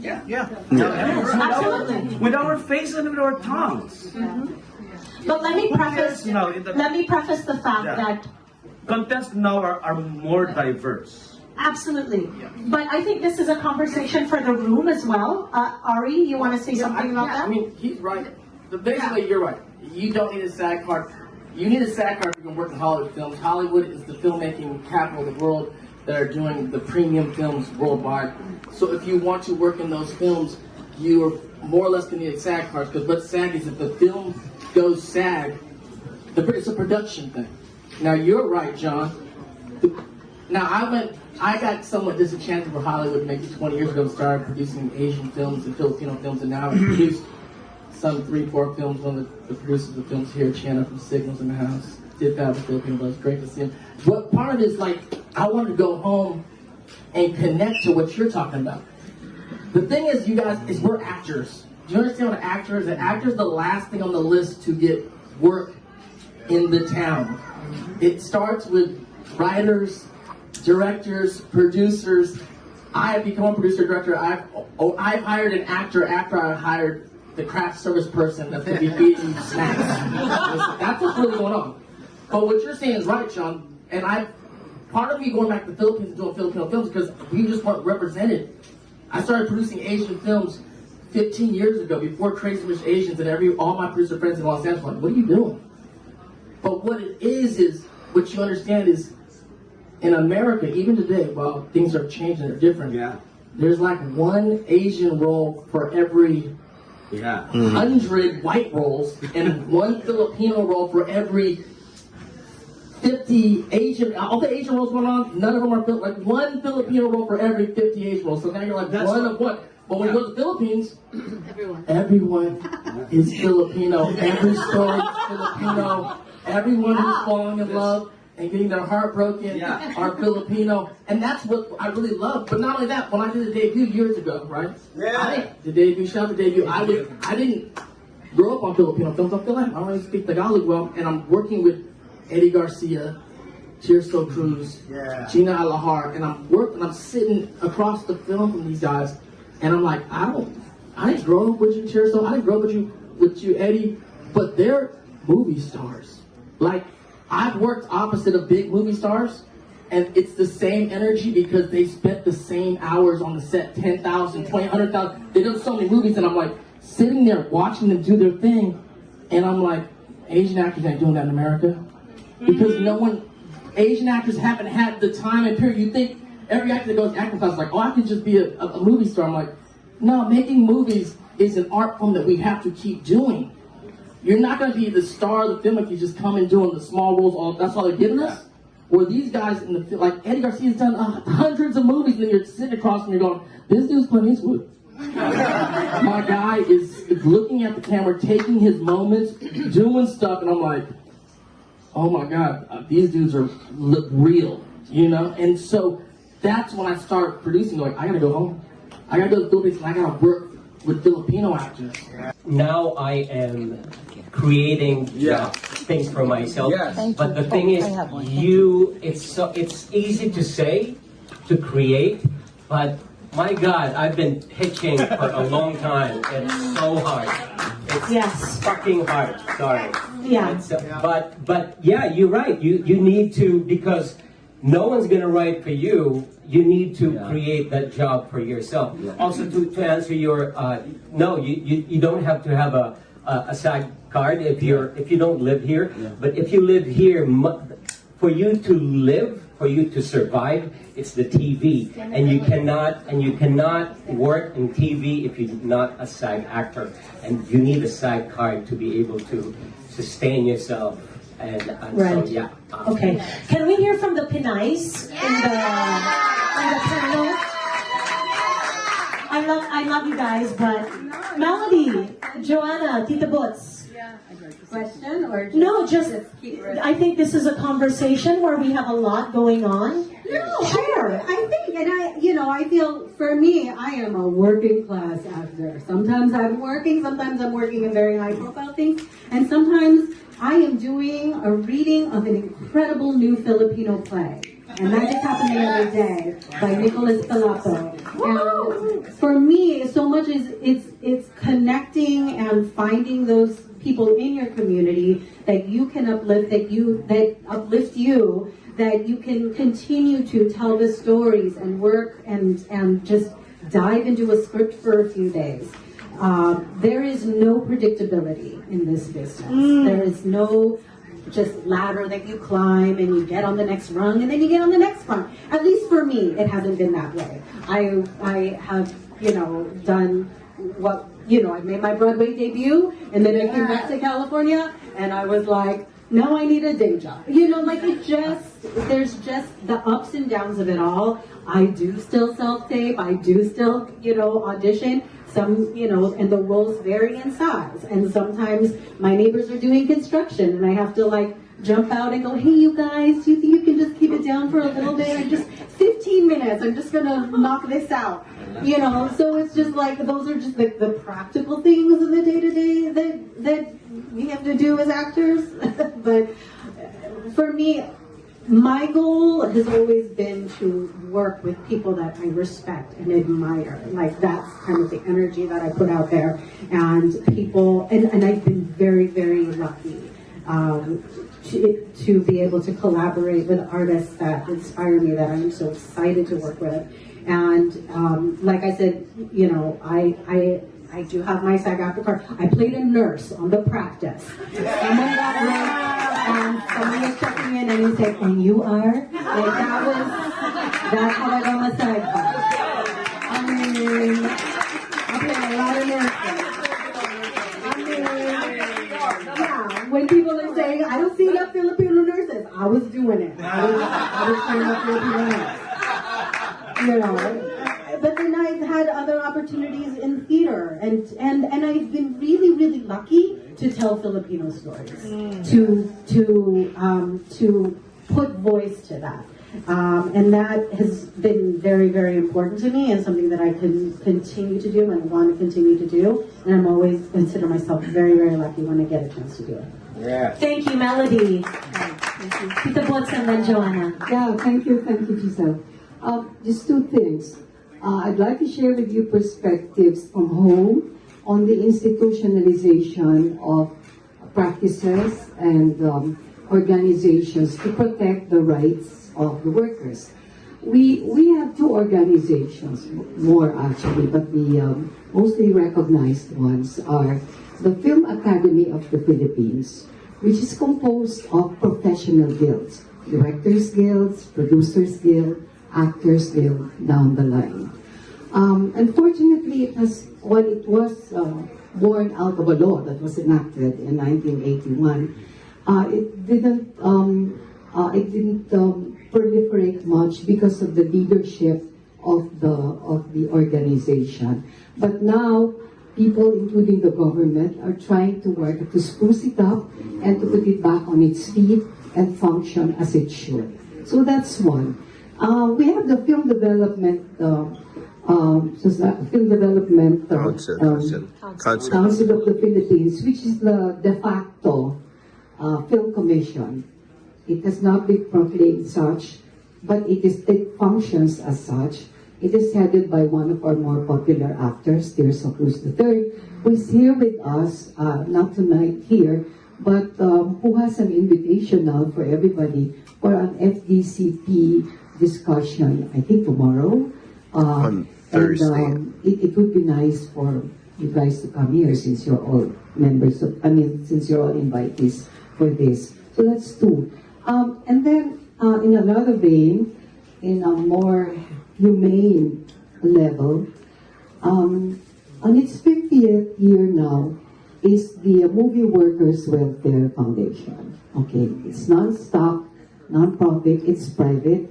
Speaker 12: Absolutely.
Speaker 2: With our face and with our tongues.
Speaker 12: But let me preface the fact that
Speaker 2: contents now are more diverse.
Speaker 12: Absolutely. But I think this is a conversation for the room as well. Ari, you want to say something about that?
Speaker 14: I mean, he's right. Basically, you're right. You don't need a SAG card. You need a SAG card if you can work in Hollywood films. Hollywood is the filmmaking capital of the world that are doing the premium films worldwide. So if you want to work in those films, you are more or less going to need a SAG card, because what SAG is, if the film goes SAG, it's a production thing. Now, you're right, John. Now, I got somewhat disenchanted with Hollywood maybe 20 years ago and started producing Asian films and Filipino films, and now I've produced some 3-4 films. One of the producers of films here, Chana from Signals in the house, did that with Filipino, but it's great to see him. But part of it is like, I want to go home and connect to what you're talking about. The thing is, you guys, is we're actors. Do you understand what an actor is? An actor is the last thing on the list to get work in the town. It starts with writers, directors, producers. I have become a producer, director. I've hired an actor after I hired the craft service person that's going to be feeding you snacks. That's what's really going on. But what you're saying is right, Sean. And part of me going back to the Philippines and doing Filipino films because we just weren't represented. I started producing Asian films 15 years ago, before Crazy Rich Asians, and all my producer friends in Los Angeles were like, what are you doing? But what it is what you understand is, in America, even today, while things are changing, they're different. There's like one Asian role for every 100 white roles, and one Filipino role for every 50 Asian. All the Asian roles going on, none of them are like one Filipino role for every 50 Asian roles. So now you're like one of what? But when you go to the Philippines, everyone is Filipino. Every story is Filipino. Everyone is falling in love. and getting their heart broken are Filipino, and that's what I really love. But not only that, when I did the debut years ago, right? The debut, shout out the debut. I didn't grow up on Filipino films. I feel like I don't really speak Tagalog well, and I'm working with Eddie Garcia, Tirso Cruz, Gina Alahar, and I'm sitting across the film from these guys, and I'm like, I didn't grow up with you, Tirso. I didn't grow up with you, Eddie, but they're movie stars. Like, I've worked opposite of big movie stars, and it's the same energy because they spent the same hours on the set, 10,000, 20, 100,000. They done so many movies, and I'm like, sitting there watching them do their thing, and I'm like, Asian actors ain't doing that in America. Because Asian actors haven't had the time and period. You think every actor that goes to acting class is like, oh, I can just be a movie star. I'm like, no, making movies is an art form that we have to keep doing. You're not going to be the star of the film if you just come in doing the small roles. That's all they're giving us. Where these guys in the film, like Eddie Garcia's done hundreds of movies, and then you're sitting across and you're going, this dude's Clint Eastwood. My guy is looking at the camera, taking his moments, doing stuff, and I'm like, oh my God, these dudes look real, you know? And so that's when I start producing, like, I gotta go home. I gotta go to the Philippines, and I gotta work with Filipino actors.
Speaker 16: Now I am creating things for myself. But the thing is, it's easy to say, to create, but my God, I've been pitching for a long time. It's so hard. It's fucking hard. Sorry. But yeah, you're right. You need to, because no one's gonna write for you. You need to create that job for yourself. Also, to answer your no, you don't have to have a SAG card if you don't live here. But if you live here, for you to live, for you to survive, it's the TV, and you cannot work in TV if you're not a SAG actor, and you need a SAG card to be able to sustain yourself. And so,
Speaker 12: Okay. Can we hear from the Pinays in the panel? I love you guys, but Melody, Joanna, Tita Boots.
Speaker 5: Question or just,
Speaker 12: no, just I think this is a conversation where we have a lot going on.
Speaker 21: No, sure. I think, and I feel for me, I am a working class actor. Sometimes I'm working in very high profile things, and sometimes I am doing a reading of an incredible new Filipino play. And that just happened the other day by Nicholas Palato. And for me, so much is it's connecting and finding those people in your community that you can uplift, that uplift you, that you can continue to tell the stories and work and just dive into a script for a few days. There is no predictability in this business. There is no just ladder that you climb and you get on the next rung and then you get on the next rung. At least for me, it hasn't been that way. I have, done what, I made my Broadway debut and then I came back to California and I was like, now I need a day job. There's just the ups and downs of it all. I do still self-tape. I do still, audition. Some, and the roles vary in size. And sometimes my neighbors are doing construction and I have to jump out and go, hey, you guys, do you think you can just keep it down for a little bit? I'm just 15 minutes. I'm just going to knock this out. So it's just those are just the practical things of the day-to-day that we have to do as actors. But for me, my goal has always been to work with people that I respect and admire. That's kind of the energy that I put out there. And people, and I've been very, very lucky to be able to collaborate with artists that inspire me, that I'm so excited to work with. And like I said, I do have my SAG-AFTRA card. I played a nurse on The Practice. Someone got raped, and someone was checking in, and he said, "And you are?" That's how I got my SAG card. I played a lot of nurses. When people are saying, "I don't see enough Filipino nurses," I was doing it. I was playing a Filipino nurse. But then I've had other opportunities in theater, and I've been really, really lucky to tell Filipino stories, to
Speaker 1: put voice to that. And that has been very, very important to me and something that I can continue to do and want to continue to do. And I'm always consider myself very, very lucky when I get a chance to do it.
Speaker 12: Yeah. Thank you, Melody. Tita Bots and then Joanna.
Speaker 21: Yeah, thank you, Giselle. Just two things. I'd like to share with you perspectives from home on the institutionalization of practices and organizations to protect the rights of the workers. We have two organizations, more actually, but the mostly recognized ones are the Film Academy of the Philippines, which is composed of professional guilds, directors guilds, producers guild, actors guild, down the line. Unfortunately, when it was born out of a law that was enacted in 1981, it didn't proliferate much because of the leadership of the organization. But now, people, including the government, are trying to work to spruce it up and to put it back on its feet and function as it should. So that's one. We have the Film Development Council of the Philippines, which is the de facto film commission. It has not been proclaimed such, but it functions as such. It is headed by one of our more popular actors, Tirso Cruz III, who is here with us, not tonight here, but who has an invitation now for everybody for an FDCP discussion, I think tomorrow.
Speaker 15: On Thursday.
Speaker 21: And it would be nice for you guys to come here since you're all since you're all invitees for this. So that's two. And then in another vein, in a more humane level, on its 50th year now is the Movie Workers Welfare Foundation. Okay, it's non-stock, non-profit, it's private.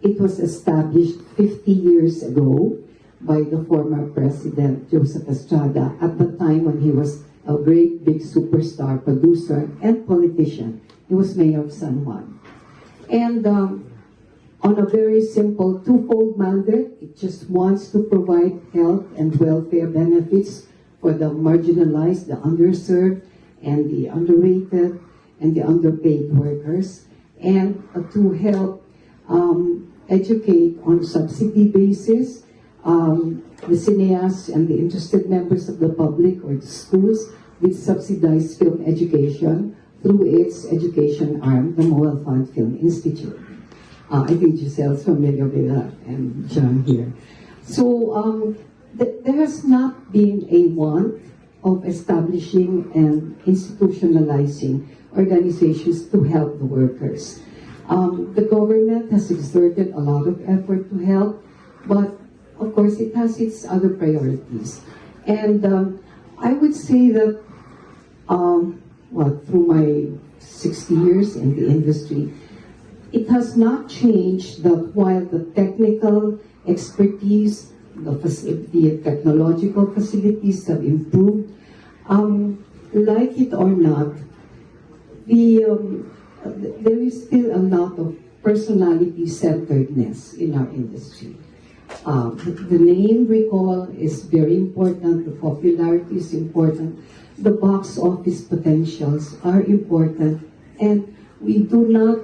Speaker 21: It was established 50 years ago by the former President Joseph Estrada at the time when he was a great big superstar producer and politician. He was mayor of San Juan. And on a very simple twofold mandate, it just wants to provide health and welfare benefits for the marginalized, the underserved, and the underrated, and the underpaid workers, and to help educate on subsidy basis the cineasts and the interested members of the public or the schools with subsidized film education through its education arm, the Noel Film Institute. I think Giselle's familiar with that, and John here. So there has not been a want of establishing and institutionalizing organizations to help the workers. The government has exerted a lot of effort to help, but of course it has its other priorities. And I would say that through my 60 years in the industry, it has not changed that while the technical expertise, the technological facilities have improved, like it or not, there is still a lot of personality-centeredness in our industry. The name recall is very important, the popularity is important, the box office potentials are important, and we do not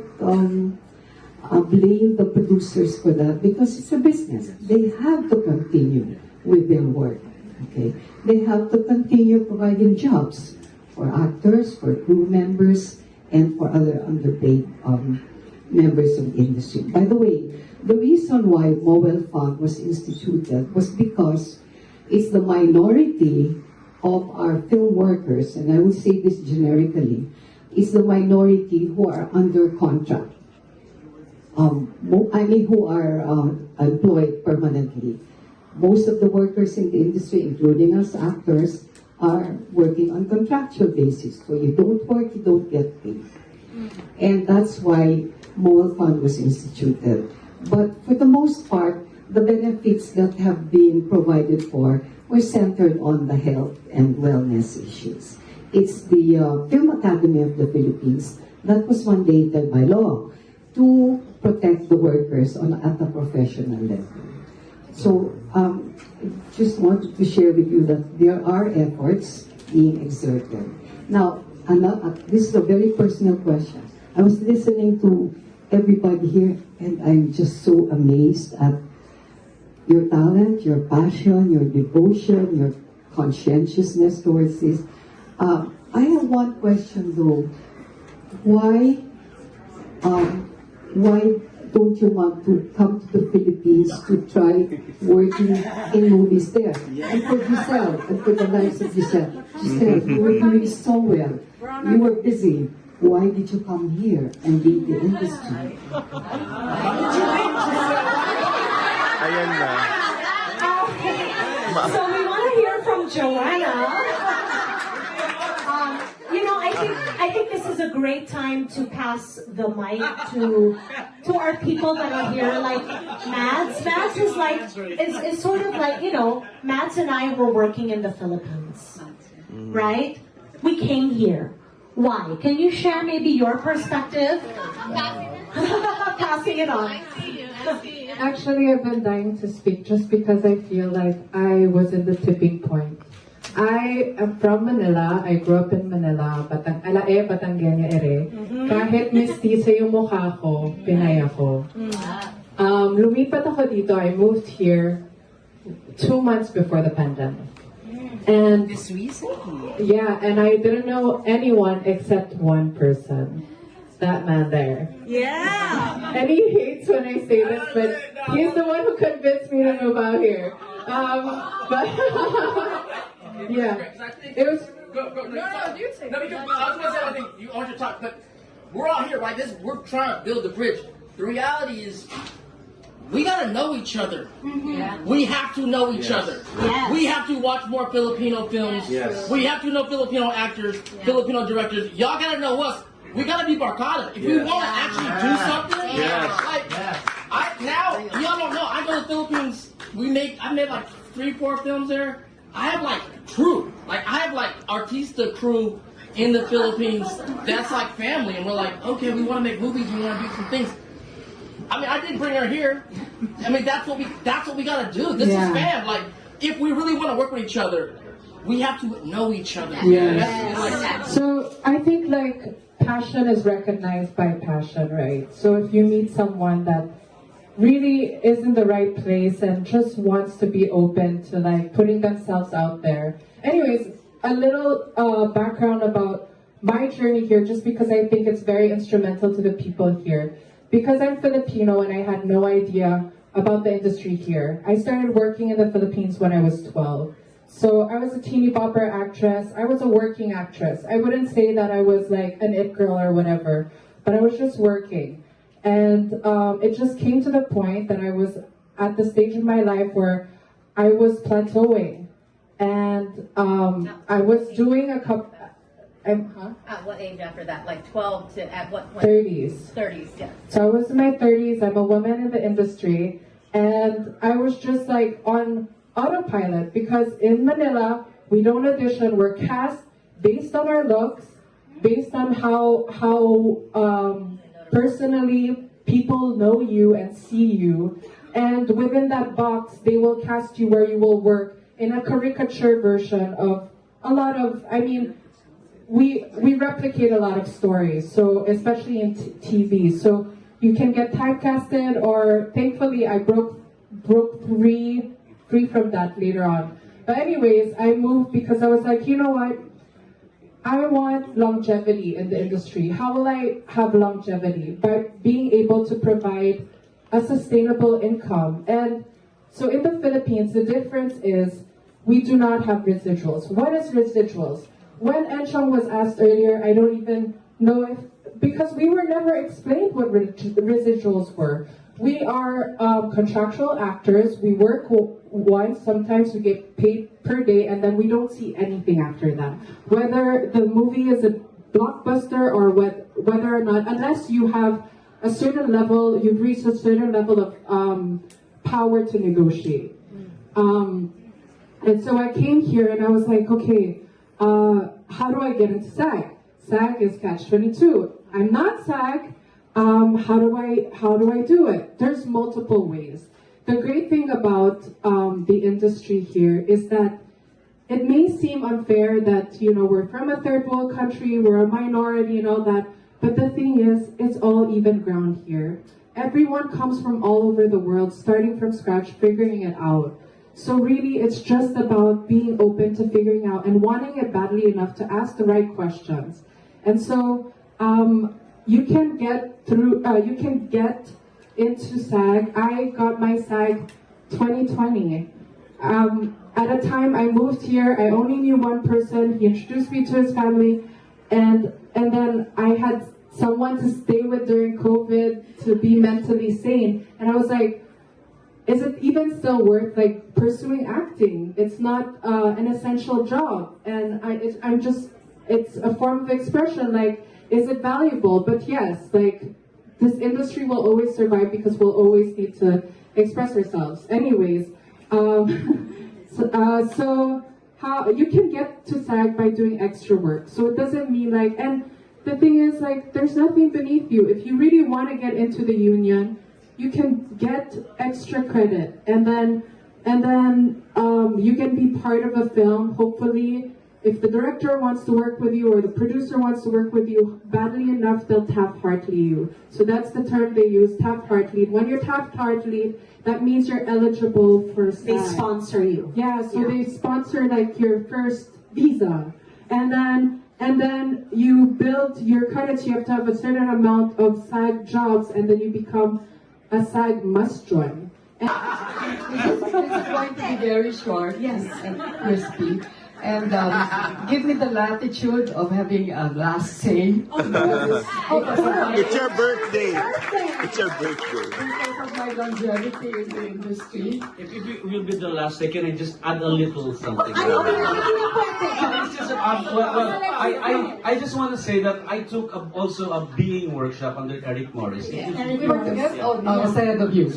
Speaker 21: blame the producers for that because it's a business. They have to continue with their work. Okay, they have to continue providing jobs for actors, for crew members, and for other underpaid members of the industry. By the way, the reason why Noel Fund was instituted was because it's the minority of our film workers, and I will say this generically, is the minority who are under contract. Who are employed permanently. Most of the workers in the industry, including us actors, are working on contractual basis. So you don't work, you don't get paid. And that's why Noel Fund was instituted. But for the most part, the benefits that have been provided for were centered on the health and wellness issues. It's the Film Academy of the Philippines that was mandated by law.
Speaker 8: to protect the workers at a professional level. So, just wanted to share with you that there are efforts being exerted. Now, this is a very personal question. I was listening to everybody here, and I'm just so amazed at your talent, your passion, your devotion, your conscientiousness towards this. I have one question though. Why don't you want to come to the Philippines to try working in movies there? And for Giselle, and for the lives of Giselle. Giselle, you were doing so well. You were busy. Why did you come here and leave the industry?
Speaker 12: Ayan na. So we want to hear from Joanna. I think this is a great time to pass the mic to our people that are here. Like Mads. Mads is sort of like, Mads and I were working in the Philippines, right? We came here. Why? Can you share maybe your perspective? Passing it on.
Speaker 19: Actually, I've been dying to speak just because I feel like I was in the tipping point. I am from Manila. I grew up in Manila. Batanggenya ere. Kahit mestiza yung mukha ko, Pinay ako. Lumipat ako dito. I moved here 2 months before the pandemic. And this recently? Yeah, and I didn't know anyone except one person. That man there. Yeah! And he hates when I say this, but he's the one who convinced me to move out here. But yeah, it was.
Speaker 14: No, you say. No, because I was gonna say, I think you on your talk, but we're all here, right? We're trying to build the bridge. The reality is, we gotta know each other. Yeah. We have to know each other. Yes. We have to watch more Filipino films. Yes. We have to know Filipino actors, Filipino directors. Y'all gotta know us. We gotta be Barcada. If we want to actually do something, y'all don't know. I go to the Philippines. I made like 3-4 films there. I have like crew. I have like artista crew in the Philippines. That's like family, and we're like, okay, we want to make movies. We want to do some things. I mean, I did bring her here. I mean, that's what we gotta do. This is fam. Like, if we really want to work with each other, we have to know each other.
Speaker 19: So I think passion is recognized by passion, right? So if you meet someone that really is in the right place and just wants to be open to putting themselves out there. Anyways, a little background about my journey here, just because I think it's very instrumental to the people here. Because I'm Filipino and I had no idea about the industry here. I started working in the Philippines when I was 12. So I was a teeny bopper actress. I was a working actress. I wouldn't say that I was like an it girl or whatever, but I was just working. And it just came to the point that I was at the stage of my life where I was plateauing. And I was doing a couple...
Speaker 20: At what age after that? Like 12 to at what point?
Speaker 19: 30s.
Speaker 20: 30s, yeah.
Speaker 19: So I was in my 30s. I'm a woman in the industry. And I was just on autopilot, because in Manila, we don't audition. We're cast based on our looks, based on how personally people know you and see you. And within that box, they will cast you where you will work in a caricature version of a lot of, we replicate a lot of stories, so especially in TV. So you can get typecasted, or thankfully I broke free from that later on. But anyways, I moved because I was like, you know what? I want longevity in the industry. How will I have longevity? By being able to provide a sustainable income. And so in the Philippines, the difference is we do not have residuals. What is residuals? When Enchong was asked earlier, I don't even know because we were never explained what residuals were. We are contractual actors. We work once, sometimes we get paid per day, and then we don't see anything after that. Whether the movie is a blockbuster or whether or not, unless you have a certain level, you've reached a certain level of power to negotiate. And so I came here and I was like, okay, how do I get into SAG? SAG is catch-22. I'm not SAG, how do I do it? There's multiple ways. The great thing about the industry here is that it may seem unfair that, we're from a third world country, we're a minority and all that, but the thing is, it's all even ground here. Everyone comes from all over the world, starting from scratch, figuring it out. So really, it's just about being open to figuring out and wanting it badly enough to ask the right questions. And so, you can get into SAG. I got my SAG 2020. At a time I moved here, I only knew one person. He introduced me to his family, and then I had someone to stay with during COVID to be mentally sane. And I was like, is it even still worth pursuing acting? It's not an essential job, and it's a form of expression. Is it valuable? But yes, this industry will always survive because we'll always need to express ourselves. Anyways, so how you can get to SAG by doing extra work. So it doesn't mean and the thing is there's nothing beneath you. If you really want to get into the union, you can get extra credit, and then you can be part of a film. Hopefully, if the director wants to work with you or the producer wants to work with you, badly enough, they'll Taft-Hartley you. So that's the term they use, Taft-Hartley. When you're Taft-Hartley, that means you're eligible for SAG.
Speaker 10: They sponsor you.
Speaker 19: Yeah, so they sponsor your first visa. And then you build your credits. You have to have a certain amount of SAG jobs, and then you become a SAG must join.
Speaker 21: This is going to be very short and crispy. And give me the latitude of having a last say.
Speaker 15: It's your birthday. It's your birthday.
Speaker 21: Because of my longevity in the industry.
Speaker 2: If it will be the last say, can I just add a little something? I just want to say that I took also a being workshop under Eric Morris.
Speaker 21: We were together. Instead of you.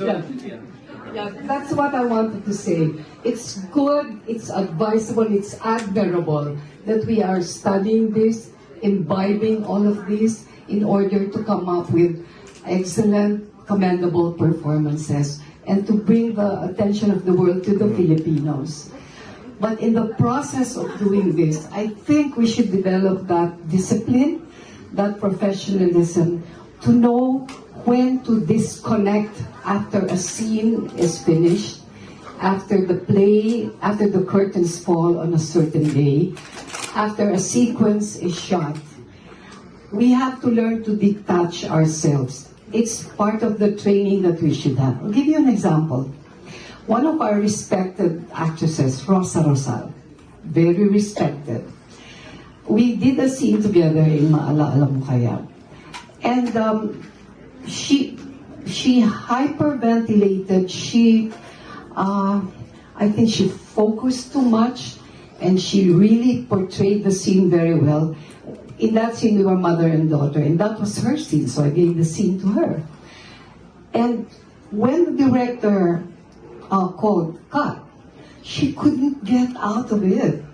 Speaker 21: Yeah, that's what I wanted to say. It's good, it's advisable, it's admirable that we are studying this, imbibing all of this in order to come up with excellent, commendable performances and to bring the attention of the world to the Filipinos. But in the process of doing this, I think we should develop that discipline, that professionalism, to know when to disconnect after a scene is finished, after the play, after the curtains fall on a certain day, after a sequence is shot. We have to learn to detach ourselves. It's part of the training that we should have. I'll give you an example. One of our respected actresses, Rosa Rosal, very respected. We did a scene together in Maalaala Mo Kaya. And she hyperventilated. I think she focused too much, and she really portrayed the scene very well. In that scene, we were mother and daughter, and that was her scene, so I gave the scene to her. And when the director called cut, she couldn't get out of it.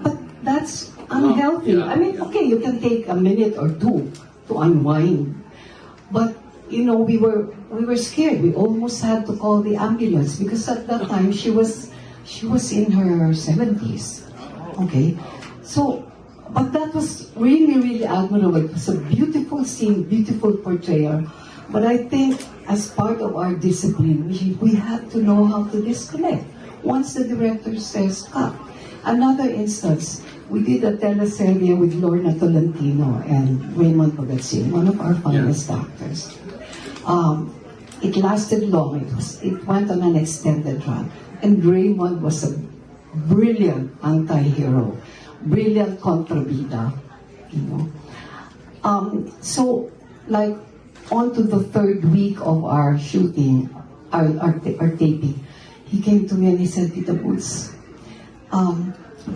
Speaker 21: But that's unhealthy. I mean, okay, you can take a minute or two to unwind, but we were scared. We almost had to call the ambulance because at that time she was in her 70s. Okay, so but that was really, really admirable. It was a beautiful scene, beautiful portrayal. But I think as part of our discipline, we had to know how to disconnect. Once the director says cut. Another instance, we did a teleserye with Lorna Tolentino and Raymond Pagazin, one of our finest actors. It lasted long. It went on an extended run. And Raymond was a brilliant anti-hero, brilliant kontrabida, So, on to the third week of our shooting, our taping, he came to me and he said, Tita Boots,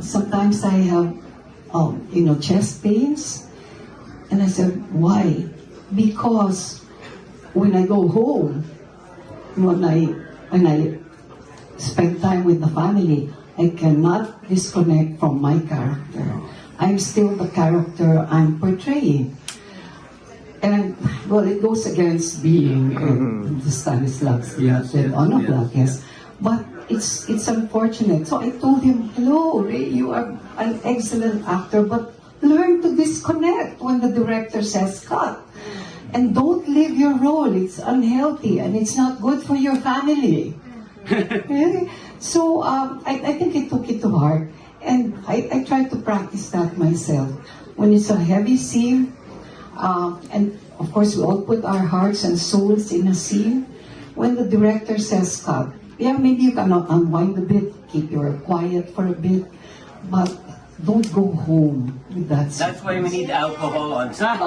Speaker 21: sometimes I have, chest pains. And I said, why? Because when I go home, when I spend time with the family, I cannot disconnect from my character. I'm still the character I'm portraying.
Speaker 8: And, well, it goes against being the Stanislavski and Onoblackes, but it's unfortunate. So I told him, hello, Ray, you are an excellent actor, but learn to disconnect when the director says cut. And don't live your role. It's unhealthy and it's not good for your family. Okay? So I think I took it to heart. And I try to practice that myself. When it's a heavy scene, and of course we all put our hearts and souls in a scene, when the director says cut, yeah, maybe you can unwind a bit, keep your quiet for a bit, but don't go home with that.
Speaker 16: That's why we need alcohol on set.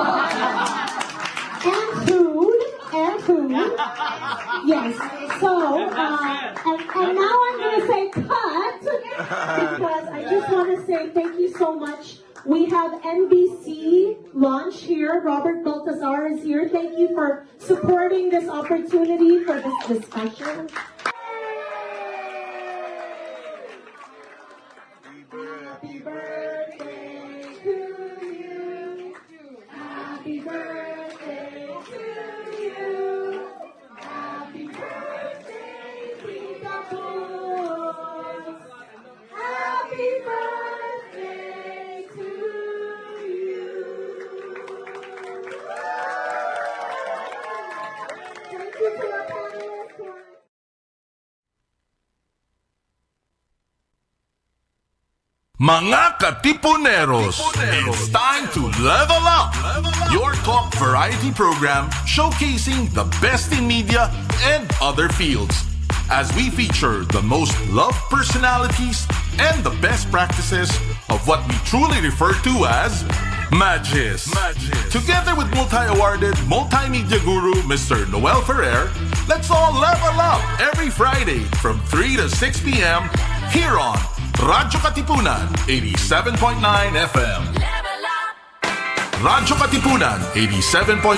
Speaker 12: And food. Yes. So, and now I'm going to say cut, because I just want to say thank you so much. We have NBC launch here. Robert Baltazar is here. Thank you for supporting this opportunity for this discussion. Happy birthday to you. Happy birthday to you. Happy birthday, Tita Boy. Happy birthday to you. Thank you to our panelists.
Speaker 3: Mga Katipuneros, it's time to level up! Your talk variety program showcasing the best in media and other fields. As we feature the most loved personalities and the best practices of what we truly refer to as Magis. Together with multi-awarded multimedia guru Mr. Noel Ferrer, let's all level up every Friday from 3 to 6 p.m. here on Radyo Katipunan, 87.9 FM. Radyo Katipunan, 87.9